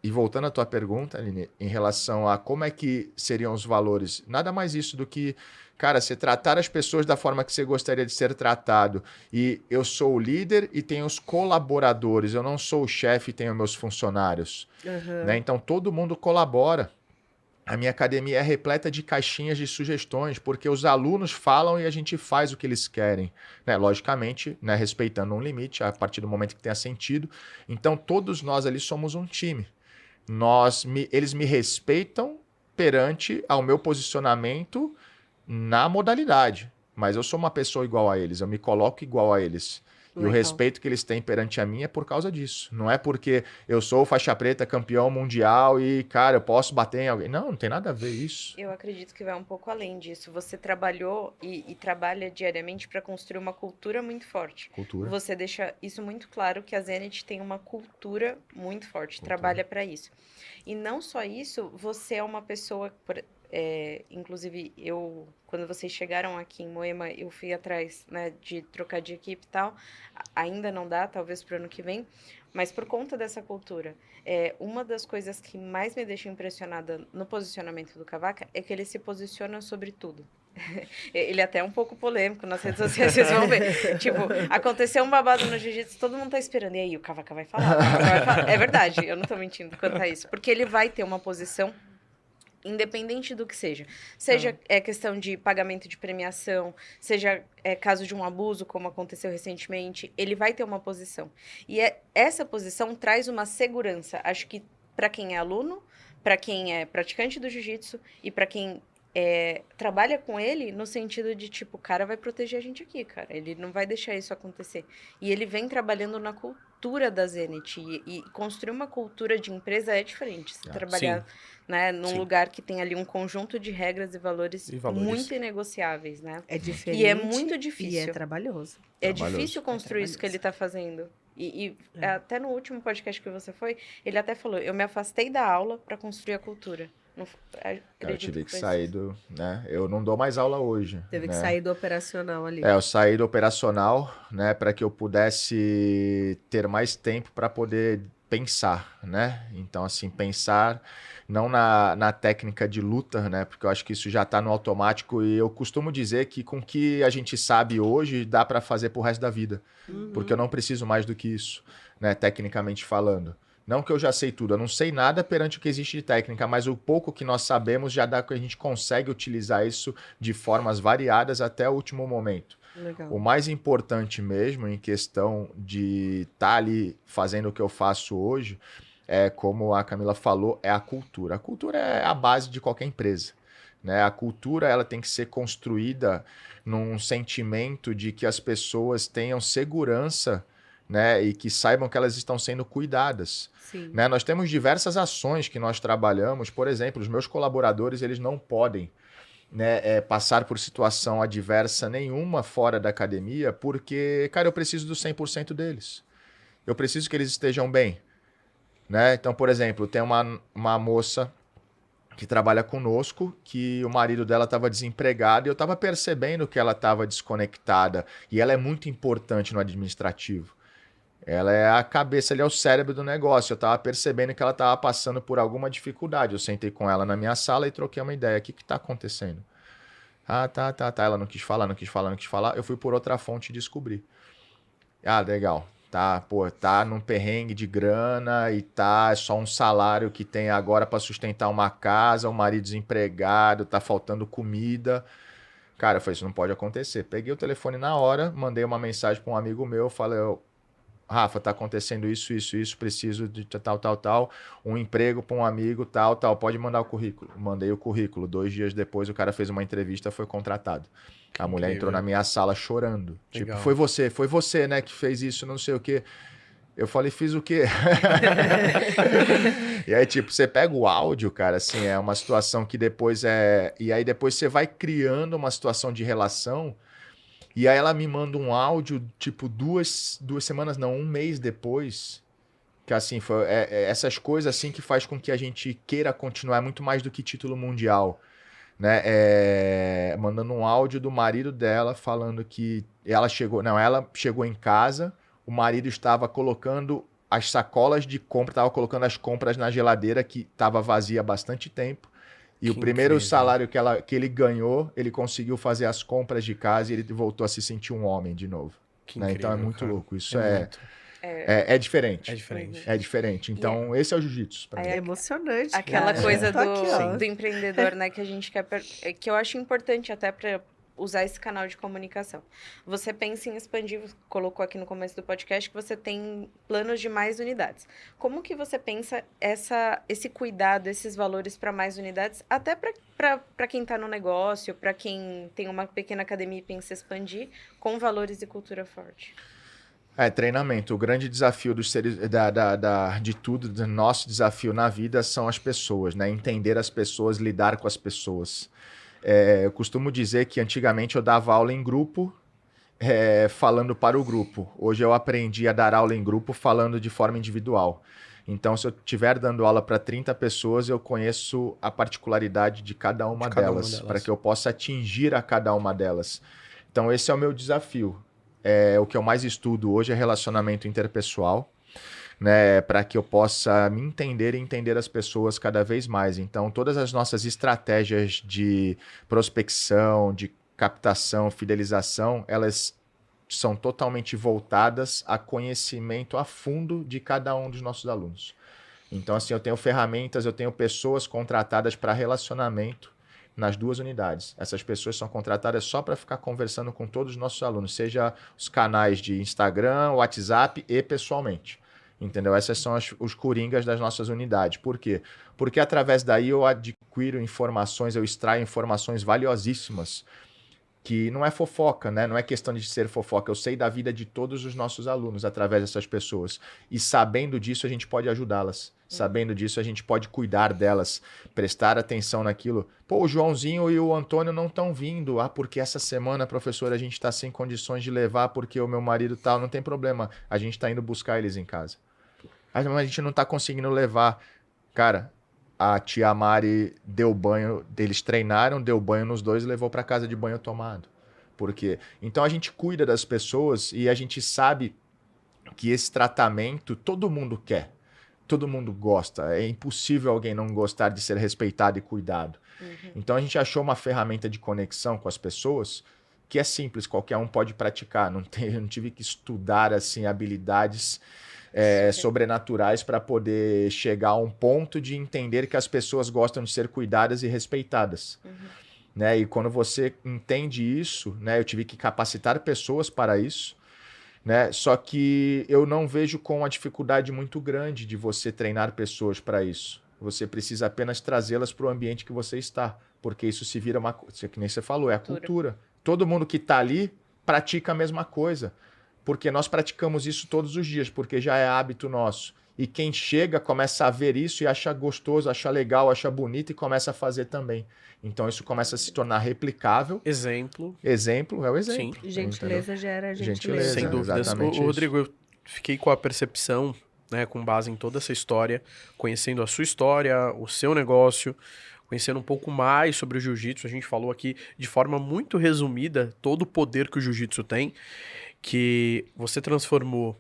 E voltando à tua pergunta, Aline, em relação a como é que seriam os valores, nada mais isso do que, cara, você tratar as pessoas da forma que você gostaria de ser tratado. E eu sou o líder e tenho os colaboradores, eu não sou o chefe e tenho meus funcionários. Né? Então todo mundo colabora. A minha academia é repleta de caixinhas de sugestões, porque os alunos falam e a gente faz o que eles querem. Né? Logicamente, né, respeitando um limite, a partir do momento que tenha sentido. Então, todos nós ali somos um time. Eles me respeitam perante ao meu posicionamento na modalidade. Mas eu sou uma pessoa igual a eles, eu me coloco igual a eles. E o respeito que eles têm perante a mim é por causa disso. Não é porque eu sou faixa preta, campeão mundial e, cara, eu posso bater em alguém. Não tem nada a ver isso. Eu acredito que vai um pouco além disso. Você trabalhou e trabalha diariamente para construir uma cultura muito forte. Cultura. Você deixa isso muito claro que a Zenit tem uma cultura muito forte, trabalha para isso. E não só isso, você é uma pessoa... inclusive, quando vocês chegaram aqui em Moema, eu fui atrás, né, de trocar de equipe e tal. Ainda não dá, talvez para o ano que vem, mas por conta dessa cultura. Uma das coisas que mais me deixa impressionada no posicionamento do Cavaca é que ele se posiciona sobre tudo. Ele é até um pouco polêmico nas redes sociais, vocês vão ver. Tipo, aconteceu um babado no jiu-jitsu, todo mundo tá esperando. E aí, o Cavaca vai falar. É verdade, eu não tô mentindo quanto a isso. Porque ele vai ter uma posição independente do que seja. Seja questão de pagamento de premiação, seja caso de um abuso, como aconteceu recentemente, ele vai ter uma posição. E essa posição traz uma segurança, acho que para quem é aluno, para quem é praticante do jiu-jitsu e para quem trabalha com ele no sentido de, tipo, o cara vai proteger a gente aqui, cara. Ele não vai deixar isso acontecer. E ele vem trabalhando na cultura da Zenit. E construir uma cultura de empresa é diferente. Você trabalhar, né, num lugar que tem ali um conjunto de regras e valores muito inegociáveis, né? É diferente. E é muito difícil. E é trabalhoso. É difícil construir isso que ele está fazendo. E até no último podcast que você foi, ele até falou, eu me afastei da aula para construir a cultura. Eu tive que sair do... né? Eu não dou mais aula hoje. Teve que sair do operacional ali. Eu saí do operacional, né, para que eu pudesse ter mais tempo para poder pensar, né? Então, assim, pensar não na técnica de luta, né? Porque eu acho que isso já está no automático e eu costumo dizer que com o que a gente sabe hoje dá para fazer pro resto da vida. Porque eu não preciso mais do que isso, né? Tecnicamente falando. Não que eu já sei tudo, eu não sei nada perante o que existe de técnica, mas o pouco que nós sabemos já dá que a gente consegue utilizar isso de formas variadas até o último momento. Legal. O mais importante mesmo em questão de estar ali fazendo o que eu faço hoje, como a Camila falou, é a cultura. A cultura é a base de qualquer empresa, né? A cultura ela tem que ser construída num sentimento de que as pessoas tenham segurança, né, e que saibam que elas estão sendo cuidadas. Sim. Né? Nós temos diversas ações que nós trabalhamos, por exemplo, os meus colaboradores eles não podem, né, passar por situação adversa nenhuma fora da academia, porque, cara, eu preciso do 100% deles. Eu preciso que eles estejam bem. Né? Então, por exemplo, tem uma moça que trabalha conosco, que o marido dela estava desempregado e eu estava percebendo que ela estava desconectada. E ela é muito importante no administrativo. Ela é a cabeça, ali é o cérebro do negócio. Eu estava percebendo que ela estava passando por alguma dificuldade. Eu sentei com ela na minha sala e troquei uma ideia. O que está acontecendo? Tá. Ela não quis falar. Eu fui por outra fonte e descobri. Ah, legal. tá? Pô, tá num perrengue de grana e tá só um salário que tem agora para sustentar uma casa, um marido desempregado, tá faltando comida. Cara, eu falei, isso não pode acontecer. Peguei o telefone na hora, mandei uma mensagem para um amigo meu, falei, Rafa, tá acontecendo isso, preciso de tal. Um emprego para um amigo, tal. Pode mandar o currículo. Mandei o currículo. 2 dias depois, o cara fez uma entrevista, foi contratado. A mulher entrou na minha sala chorando. Legal. Tipo, foi você, né, que fez isso, não sei o quê. Eu falei, fiz o quê? E aí, tipo, você pega o áudio, cara, assim, é uma situação que depois é... E aí depois você vai criando uma situação de relação. E aí ela me manda um áudio, tipo, duas semanas, não, 1 mês depois. Que, assim, essas coisas, assim, que faz com que a gente queira continuar. É muito mais do que título mundial, né? Mandando um áudio do marido dela falando que ela chegou em casa, o marido estava colocando as sacolas de compra, estava colocando as compras na geladeira que estava vazia há bastante tempo. E Que o primeiro incrível. salário que ele ganhou, ele conseguiu fazer as compras de casa e ele voltou a se sentir um homem de novo. Que Né? Então é incrível, muito cara. louco. Isso muito. é diferente. É diferente. É diferente. Então, esse é o jiu-jitsu pra mim. É emocionante. Aquela cara. coisa Tô aqui, ó. do empreendedor, né, que a gente quer... que eu acho importante até para usar esse canal de comunicação. Você pensa em expandir, colocou aqui no começo do podcast que você tem planos de mais unidades. Como que você pensa esse cuidado, esses valores para mais unidades, até para quem está no negócio, para quem tem uma pequena academia e pensa em expandir, com valores e cultura forte? Treinamento. O grande desafio dos seres, de tudo, do nosso desafio na vida são as pessoas, né? Entender as pessoas, lidar com as pessoas. Eu costumo dizer que antigamente eu dava aula em grupo, falando para o grupo. Hoje eu aprendi a dar aula em grupo falando de forma individual. Então, se eu estiver dando aula para 30 pessoas, eu conheço a particularidade de cada uma delas, para que eu possa atingir a cada uma delas. Então, esse é o meu desafio. O que eu mais estudo hoje é relacionamento interpessoal, né, para que eu possa me entender e entender as pessoas cada vez mais. Então, todas as nossas estratégias de prospecção, de captação, fidelização, elas são totalmente voltadas a conhecimento a fundo de cada um dos nossos alunos. Então, assim, eu tenho ferramentas, eu tenho pessoas contratadas para relacionamento nas 2 unidades. Essas pessoas são contratadas só para ficar conversando com todos os nossos alunos, seja os canais de Instagram, WhatsApp e pessoalmente. Entendeu? Essas são os coringas das nossas unidades. Por quê? Porque através daí eu adquiro informações, eu extraio informações valiosíssimas, que não é fofoca, né? Não é questão de ser fofoca. Eu sei da vida de todos os nossos alunos através dessas pessoas. E sabendo disso, a gente pode ajudá-las. Sabendo disso, a gente pode cuidar delas, prestar atenção naquilo. Pô, o Joãozinho e o Antônio não estão vindo. Porque essa semana, professora, a gente está sem condições de levar porque o meu marido tal. Não tem problema. A gente está indo buscar eles em casa. Mas a gente não está conseguindo levar. Cara, a tia Mari deu banho, eles treinaram, deu banho nos 2 e levou para casa de banho tomado. Por quê? Então a gente cuida das pessoas e a gente sabe que esse tratamento todo mundo quer. Todo mundo gosta. É impossível alguém não gostar de ser respeitado e cuidado. Uhum. Então a gente achou uma ferramenta de conexão com as pessoas que é simples, qualquer um pode praticar. Não tive que estudar assim, habilidades sobrenaturais para poder chegar a um ponto de entender que as pessoas gostam de ser cuidadas e respeitadas. Uhum. Né? E quando você entende isso, né, eu tive que capacitar pessoas para isso, né? Só que eu não vejo com uma dificuldade muito grande de você treinar pessoas para isso. Você precisa apenas trazê-las para o ambiente que você está, porque isso se vira uma coisa, que nem você falou, é a cultura. Todo mundo que está ali pratica a mesma coisa. Porque nós praticamos isso todos os dias, porque já é hábito nosso. E quem chega começa a ver isso e acha gostoso, acha legal, acha bonito e começa a fazer também. Então isso começa a se tornar replicável. Exemplo É o exemplo. Sim. Gentileza gera gentileza. Sem dúvidas. O Rodrigo, eu fiquei com a percepção, né, com base em toda essa história, conhecendo a sua história, o seu negócio, conhecendo um pouco mais sobre o jiu-jitsu. A gente falou aqui de forma muito resumida todo o poder que o jiu-jitsu tem, que você transformou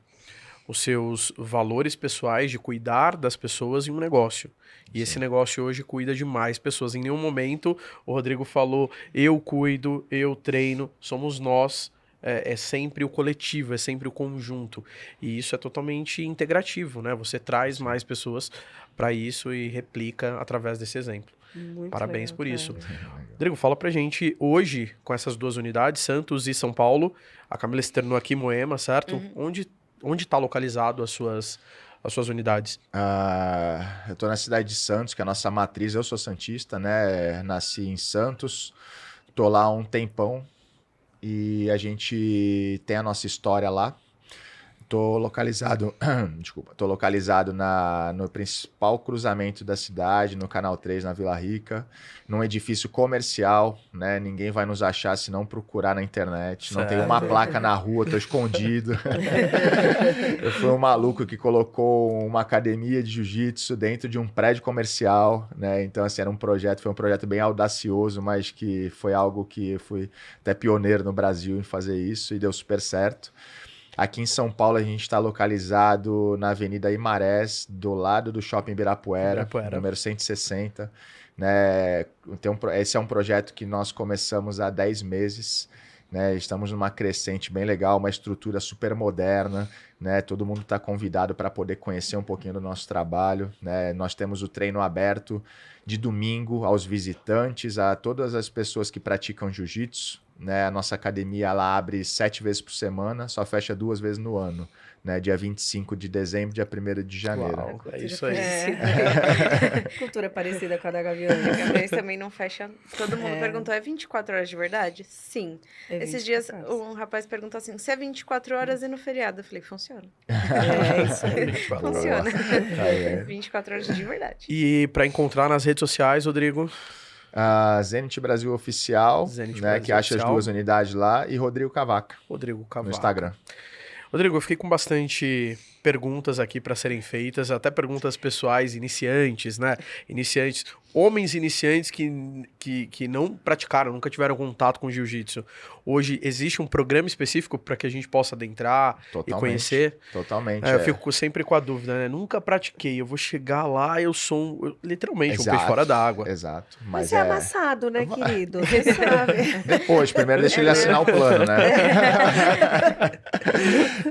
os seus valores pessoais de cuidar das pessoas em um negócio. E esse negócio hoje cuida de mais pessoas. Em nenhum momento o Rodrigo falou, eu cuido, eu treino, somos nós é sempre o coletivo, é sempre o conjunto. E isso é totalmente integrativo, né? Você traz mais pessoas para isso e replica através desse exemplo. Muito Parabéns legal, por cara. isso. Rodrigo, fala pra gente, hoje, com essas 2 unidades, Santos e São Paulo, a Camila externou aqui Moema, certo? Onde tá localizado as suas unidades? Eu tô na cidade de Santos, que é a nossa matriz. Eu sou santista, né? Nasci em Santos, tô lá há um tempão e a gente tem a nossa história lá. Tô localizado, tô localizado no principal cruzamento da cidade, no Canal 3, na Vila Rica, num edifício comercial, né? Ninguém vai nos achar se não procurar na internet. Não tem uma placa na rua, tô escondido. Eu fui um maluco que colocou uma academia de jiu-jitsu dentro de um prédio comercial, né? Então, assim, foi um projeto bem audacioso, mas que foi algo que eu fui até pioneiro no Brasil em fazer isso e deu super certo. Aqui em São Paulo, a gente está localizado na Avenida Imarés, do lado do Shopping Ibirapuera, número 160. Né? Esse é um projeto que nós começamos há 10 meses. Né? Estamos numa crescente bem legal, uma estrutura super moderna. Né? Todo mundo está convidado para poder conhecer um pouquinho do nosso trabalho. Né? Nós temos o treino aberto de domingo aos visitantes, a todas as pessoas que praticam jiu-jitsu. Né? A nossa academia ela abre 7 vezes por semana, só fecha 2 vezes no ano. Né? Dia 25 de dezembro, dia 1º de janeiro. Uau, é isso aí. Cultura parecida com a da Gaviões. A Gaviões também não fecha. Todo mundo perguntou, é 24 horas de verdade? Sim. Esses dias um rapaz perguntou assim, se é 24 horas e no feriado? Eu falei, funciona. É isso aí. Funciona. 24 horas de verdade. E para encontrar nas redes sociais, Rodrigo? Zenit Brasil Oficial, Zenit né, Brasil que acha Oficial. as 2 unidades lá, e Rodrigo Cavaca, Rodrigo Cavaca. no Instagram. Rodrigo, eu fiquei com bastante perguntas aqui para serem feitas, até perguntas pessoais, iniciantes, né? Homens iniciantes que não praticaram, nunca tiveram contato com jiu-jitsu. Hoje, existe um programa específico para que a gente possa adentrar e conhecer? Totalmente. Eu fico sempre com a dúvida, né? Nunca pratiquei, eu vou chegar lá, eu sou literalmente um peixe fora d'água. Exato. Mas você é amassado, né, querido? Você sabe. Depois, primeiro deixa ele assinar o plano, né?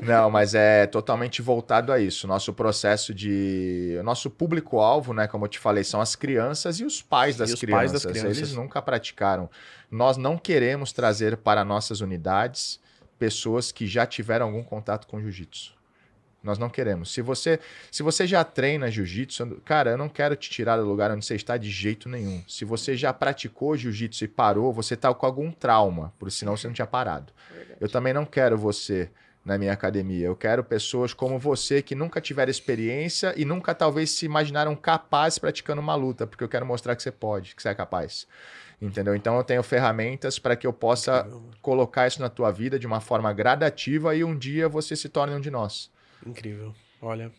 Não, mas é totalmente voltado a isso. Nosso processo o nosso público-alvo, né, como eu te falei, são as crianças e os pais das crianças. Eles nunca praticaram. Nós não queremos trazer para nossas unidades pessoas que já tiveram algum contato com jiu-jitsu. Nós não queremos. Se você já treina jiu-jitsu, cara, eu não quero te tirar do lugar onde você está de jeito nenhum. Se você já praticou jiu-jitsu e parou, você está com algum trauma, por senão você não tinha parado. Verdade. Eu também não quero você na minha academia. Eu quero pessoas como você que nunca tiveram experiência e nunca talvez se imaginaram capazes praticando uma luta, porque eu quero mostrar que você pode, que você é capaz. Entendeu? Então eu tenho ferramentas para que eu possa colocar isso na tua vida de uma forma gradativa e um dia você se torne um de nós. Incrível. Olha.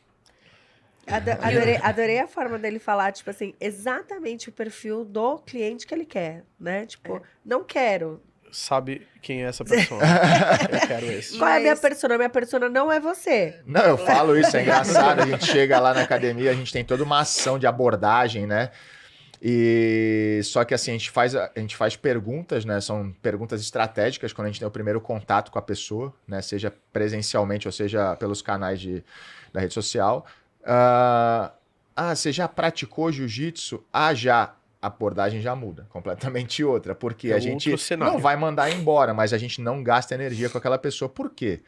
Adorei a forma dele falar, tipo assim, exatamente o perfil do cliente que ele quer, né? Tipo, não quero. Sabe quem é essa pessoa? Eu quero esse. Qual é a minha persona? Minha persona não é você. Não, eu falo isso, é engraçado. A gente chega lá na academia, a gente tem toda uma ação de abordagem, né? E só que assim, a gente faz perguntas, né? São perguntas estratégicas quando a gente tem o primeiro contato com a pessoa, né? Seja presencialmente ou seja pelos canais da rede social. Você já praticou jiu-jitsu? Já. A abordagem já muda, completamente outra, porque a gente não vai mandar embora, mas a gente não gasta energia com aquela pessoa. Por quê?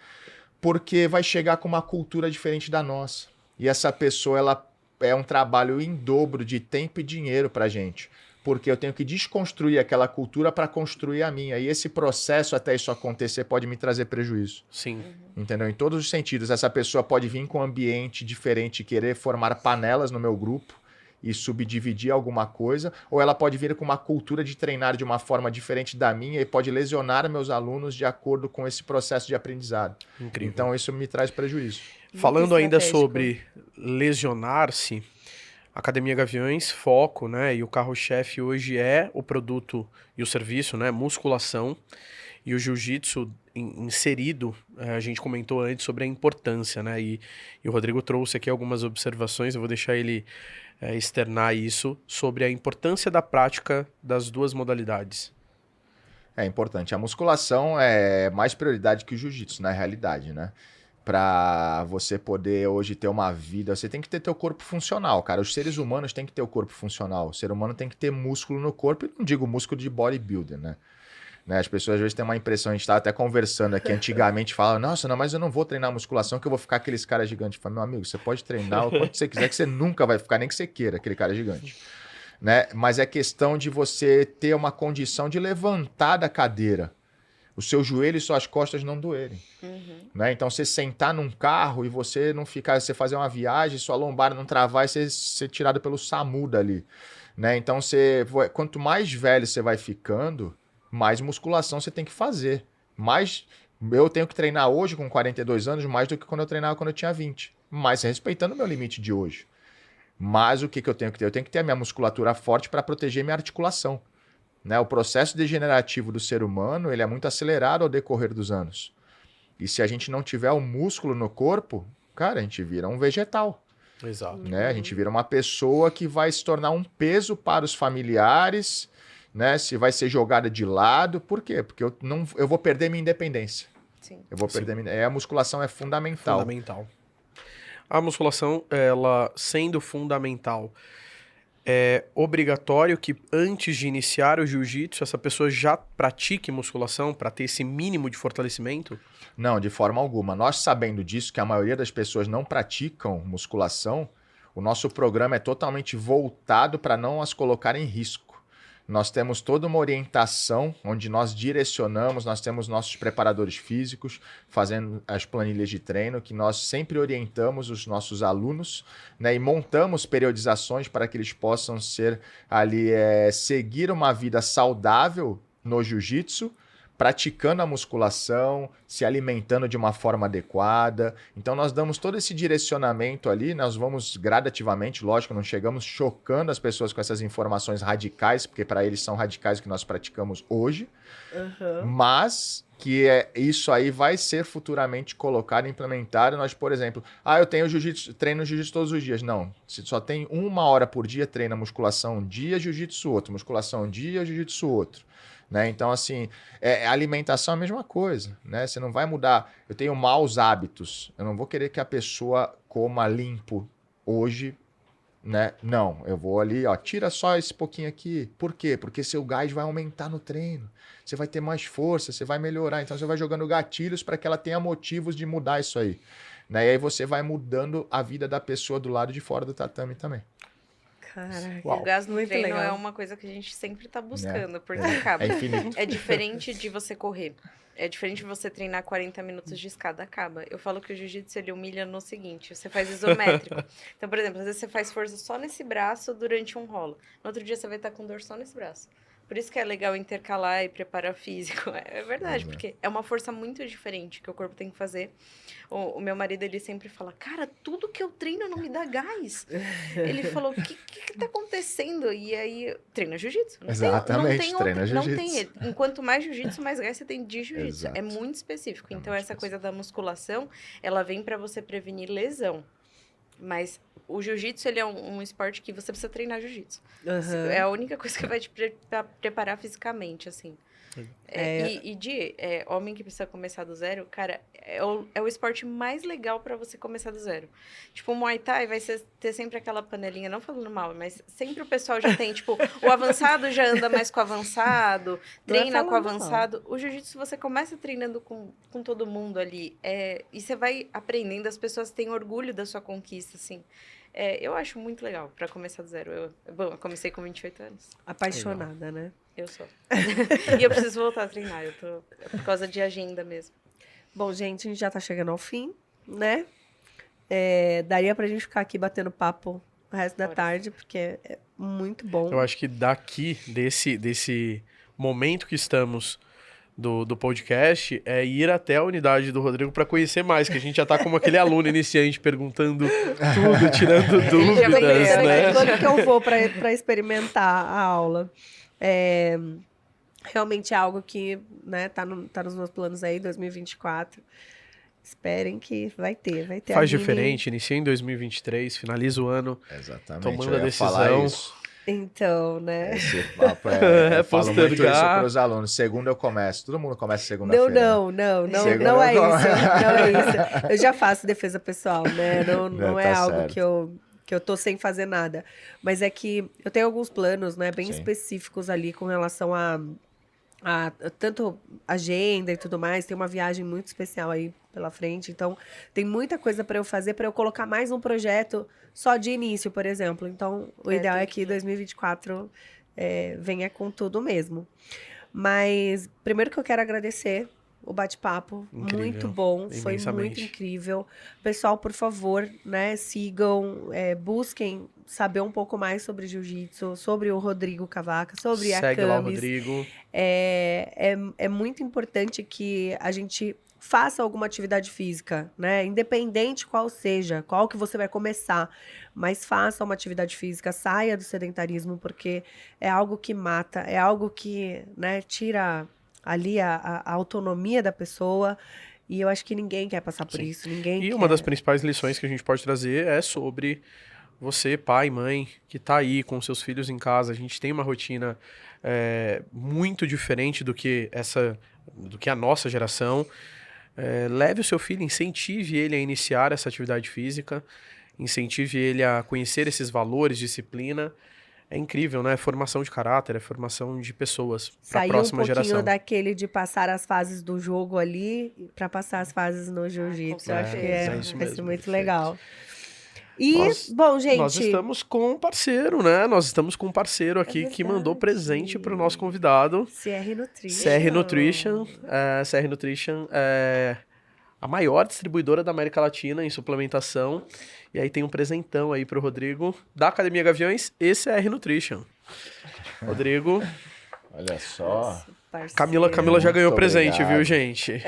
Porque vai chegar com uma cultura diferente da nossa. E essa pessoa, ela é um trabalho em dobro de tempo e dinheiro pra gente, porque eu tenho que desconstruir aquela cultura para construir a minha. E esse processo, até isso acontecer, pode me trazer prejuízo. Sim. Entendeu? Em todos os sentidos. Essa pessoa pode vir com um ambiente diferente e querer formar panelas no meu grupo e subdividir alguma coisa, ou ela pode vir com uma cultura de treinar de uma forma diferente da minha e pode lesionar meus alunos de acordo com esse processo de aprendizado. Incrível. Então isso me traz prejuízo. Falando ainda sobre lesionar-se, Academia Gaviões, foco, né, e o carro-chefe hoje é o produto e o serviço, né, musculação, e o jiu-jitsu inserido, a gente comentou antes sobre a importância, né, e o Rodrigo trouxe aqui algumas observações, eu vou deixar ele externar isso, sobre a importância da prática das 2 modalidades. É importante. A musculação é mais prioridade que o jiu-jitsu, na realidade, né? Pra você poder hoje ter uma vida, você tem que ter teu corpo funcional, cara. Os seres humanos têm que ter o corpo funcional. O ser humano tem que ter músculo no corpo, e não digo músculo de bodybuilder, né? As pessoas às vezes têm uma impressão, a gente estava até conversando aqui, antigamente falavam, nossa, não, mas eu não vou treinar musculação que eu vou ficar aqueles caras gigantes. Eu falei, meu amigo, você pode treinar o quanto você quiser, que você nunca vai ficar, nem que você queira, aquele cara gigante. Né? Mas é questão de você ter uma condição de levantar da cadeira. O seu joelho e suas costas não doerem. Né? Então, você sentar num carro e você não ficar, você fazer uma viagem, sua lombar não travar e você ser tirado pelo SAMU dali. Né? Então, quanto mais velho você vai ficando, mais musculação você tem que fazer. Eu tenho que treinar hoje com 42 anos mais do que quando eu treinava quando eu tinha 20. Mas respeitando o meu limite de hoje. Mas o que eu tenho que ter? Eu tenho que ter a minha musculatura forte para proteger minha articulação. Né? O processo degenerativo do ser humano ele é muito acelerado ao decorrer dos anos. E se a gente não tiver o músculo no corpo, cara, a gente vira um vegetal. Exato. Né? A gente vira uma pessoa que vai se tornar um peso para os familiares, né? Se vai ser jogada de lado. Por quê? Porque eu vou perder minha independência. Sim. Eu vou perder a musculação é fundamental. Fundamental. A musculação, ela sendo fundamental, é obrigatório que antes de iniciar o jiu-jitsu, essa pessoa já pratique musculação para ter esse mínimo de fortalecimento? Não, de forma alguma. Nós sabendo disso, que a maioria das pessoas não praticam musculação, o nosso programa é totalmente voltado para não as colocar em risco. Nós temos toda uma orientação onde nós direcionamos, nós temos nossos preparadores físicos fazendo as planilhas de treino, que nós sempre orientamos os nossos alunos, né, e montamos periodizações para que eles possam seguir uma vida saudável no jiu-jitsu, praticando a musculação, se alimentando de uma forma adequada. Então nós damos todo esse direcionamento ali, nós vamos gradativamente, lógico, não chegamos chocando as pessoas com essas informações radicais, porque para eles são radicais o que nós praticamos hoje, mas que isso aí vai ser futuramente colocado, implementado. Nós, por exemplo, eu tenho jiu-jitsu, treino jiu-jitsu todos os dias. Não, se só tem 1 hora por dia, treina musculação um dia, jiu-jitsu outro, musculação um dia, jiu-jitsu outro. Né? Então, assim, a alimentação é a mesma coisa, né? Você não vai mudar. Eu tenho maus hábitos, eu não vou querer que a pessoa coma limpo hoje, né? Não, eu vou ali, tira só esse pouquinho aqui. Por quê? Porque seu gás vai aumentar no treino, você vai ter mais força, você vai melhorar. Então, você vai jogando gatilhos para que ela tenha motivos de mudar isso aí. Né? E aí você vai mudando a vida da pessoa do lado de fora do tatame também. Caraca, o gás no muito treino legal. é uma coisa que a gente sempre tá buscando, porque acaba. É infinito. É diferente de você correr. É diferente de você treinar 40 minutos de escada, acaba. Eu falo que o jiu-jitsu ele humilha no seguinte, você faz isométrico. Então, por exemplo, às vezes você faz força só nesse braço durante um rolo. No outro dia você vai estar com dor só nesse braço. Por isso que é legal intercalar e preparar físico. É verdade, porque é uma força muito diferente que o corpo tem que fazer. O meu marido, ele sempre fala, cara, tudo que eu treino não me dá gás. Ele falou, o que tá acontecendo? E aí, treina jiu-jitsu. Exatamente, treina jiu-jitsu. Não tem. Enquanto mais jiu-jitsu, mais gás você tem de jiu-jitsu. Exato. É muito específico. É Então, muito essa específico. coisa da musculação, ela vem pra você prevenir lesão. Mas o jiu-jitsu, ele é um esporte que você precisa treinar jiu-jitsu. É a única coisa que vai te preparar fisicamente, assim. Homem que precisa começar do zero, cara, é o esporte mais legal pra você começar do zero. Tipo, o Muay Thai vai ter sempre aquela panelinha, não falando mal, mas sempre o pessoal já tem, tipo, o avançado já anda mais com o avançado, treina com o avançado. O jiu-jitsu, você começa treinando com todo mundo ali, e você vai aprendendo, as pessoas têm orgulho da sua conquista, assim. Eu acho muito legal pra começar do zero. Eu comecei com 28 anos. Apaixonada, né? Eu sou. E eu preciso voltar a treinar. É por causa de agenda mesmo. Bom, gente, a gente já tá chegando ao fim, né? Daria pra gente ficar aqui batendo papo o resto da tarde, porque é muito bom. Eu acho que daqui, desse momento que estamos do podcast, é ir até a unidade do Rodrigo para conhecer mais, que a gente já tá como aquele aluno iniciante perguntando tudo, tirando dúvidas, né? Quando que eu vou para experimentar a aula? Realmente é algo que, né, tá nos meus planos aí, 2024. Esperem que vai ter. Faz diferente, inicia em 2023, finaliza o ano. Exatamente. Tomando eu a ia falar decisão. isso. Então, né? Esse papo eu falo muito isso postergar. para os alunos. Segunda eu começo. Todo mundo começa segunda-feira. Não Segunda é eu isso. começo. Não é isso. Eu já faço defesa pessoal, né? Não é Tá algo certo. que eu tô sem fazer nada. Mas é que eu tenho alguns planos, né, bem Sim. específicos ali com relação a tanto agenda e tudo mais. Tem uma viagem muito especial aí pela frente. Então, tem muita coisa para eu fazer, para eu colocar mais um projeto só de início, por exemplo. Então, o ideal é que 2024 venha com tudo mesmo. Mas, primeiro que eu quero agradecer o bate-papo, Incrível, muito bom, foi imensamente. muito incrível. Pessoal, por favor, né, sigam, busquem saber um pouco mais sobre jiu-jitsu, sobre o Rodrigo Cavaca, sobre a Segue lá o Camis. Rodrigo. É muito importante que a gente faça alguma atividade física, né? Independente qual seja, qual que você vai começar, mas faça uma atividade física, saia do sedentarismo, porque é algo que mata, é algo que, né, tira ali a autonomia da pessoa, e eu acho que ninguém quer passar por Sim. isso, ninguém E quer. uma das principais lições que a gente pode trazer é sobre você, pai, mãe, que tá aí com seus filhos em casa. A gente tem uma rotina muito diferente do que a nossa geração. Leve o seu filho, incentive ele a iniciar essa atividade física, incentive ele a conhecer esses valores, disciplina. É incrível, né? É formação de caráter, é formação de pessoas para a Sair próxima um pouquinho geração. daquele de passar as fases do jogo ali para passar as fases no jiu-jitsu. Eu acho que é isso vai ser mesmo, muito perfeito. legal. E, Nós- bom, gente... Nós estamos com um parceiro, né? Nós estamos com um parceiro aqui que mandou presente para o nosso convidado. CR Nutrition. CR Nutrition é a maior distribuidora da América Latina em suplementação. E aí tem um presentão aí pro Rodrigo, da Academia Gaviões e CR Nutrition. Rodrigo, Olha só. Parceiro. Camila já Muito ganhou presente, obrigado. viu, gente?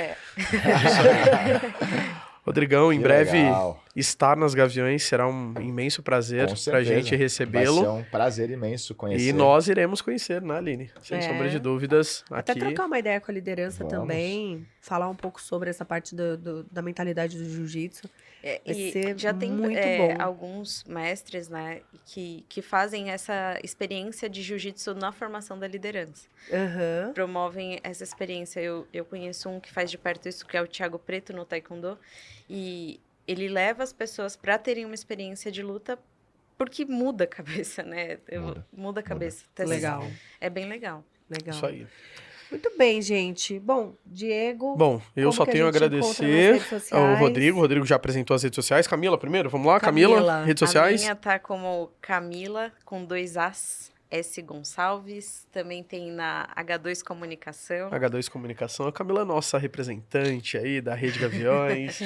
Rodrigão, em Que breve legal. estar nas Gaviões será um imenso prazer Com pra certeza. gente Vai recebê-lo. ser um prazer imenso conhecer. E nós iremos conhecer, né, Aline? Sem É. sombra de dúvidas. Até Aqui. trocar uma ideia com a liderança Vamos. também, falar um pouco sobre essa parte da mentalidade do jiu-jitsu. Vai ser já tem muito bom. alguns mestres, né, que fazem essa experiência de jiu-jitsu na formação da liderança. Aham. Promovem essa experiência. Eu conheço um que faz de perto isso, que é o Thiago Preto, no Taekwondo, e ele leva as pessoas para terem uma experiência de luta, porque muda a cabeça, né? Muda a cabeça. Então, Legal. É bem legal. Legal. Isso aí. Muito bem, gente. Bom, Diego... Bom, eu Como só que a tenho a gente encontra agradecer nas redes ao sociais? Rodrigo. O Rodrigo já apresentou as redes sociais. Camila, primeiro? Vamos lá? Camila, redes sociais? A minha tá como Camila, com 2 As, S. Gonçalves. Também tem na H2 Comunicação. H2 Comunicação. A Camila é nossa representante aí da Rede Gaviões.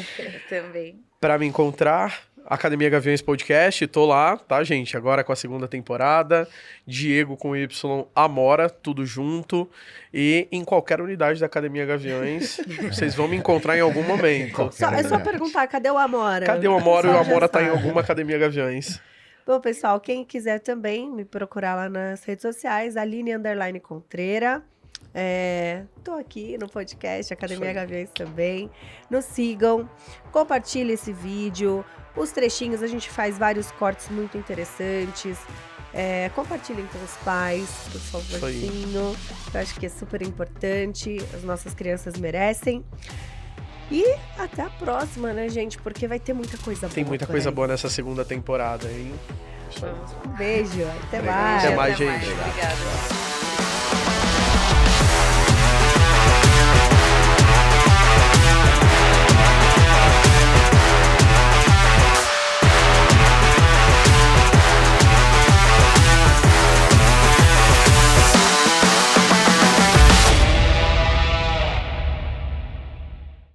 Também. Para me encontrar, Academia Gaviões Podcast, tô lá, tá, gente? Agora com a segunda temporada. Diego com Y, Amora, tudo junto. E em qualquer unidade da Academia Gaviões, vocês vão me encontrar em algum momento. É só perguntar, cadê o Amora? Cadê o Amora? E o pessoal já Amora tá em sabe. alguma Academia Gaviões. Bom, pessoal, quem quiser também me procurar lá nas redes sociais, Aline_Contreira. Tô aqui no podcast, Academia Isso aí. Gaviões também. Nos sigam, compartilhe esse vídeo. Os trechinhos, a gente faz vários cortes muito interessantes. Compartilhem com os pais, por favorzinho. Eu acho que é super importante. As nossas crianças merecem. E até a próxima, né, gente? Porque vai ter muita coisa boa. Tem muita por coisa aí. boa nessa segunda temporada, hein? Isso aí. Um beijo, até Legal. mais. Até mais, gente. Obrigada.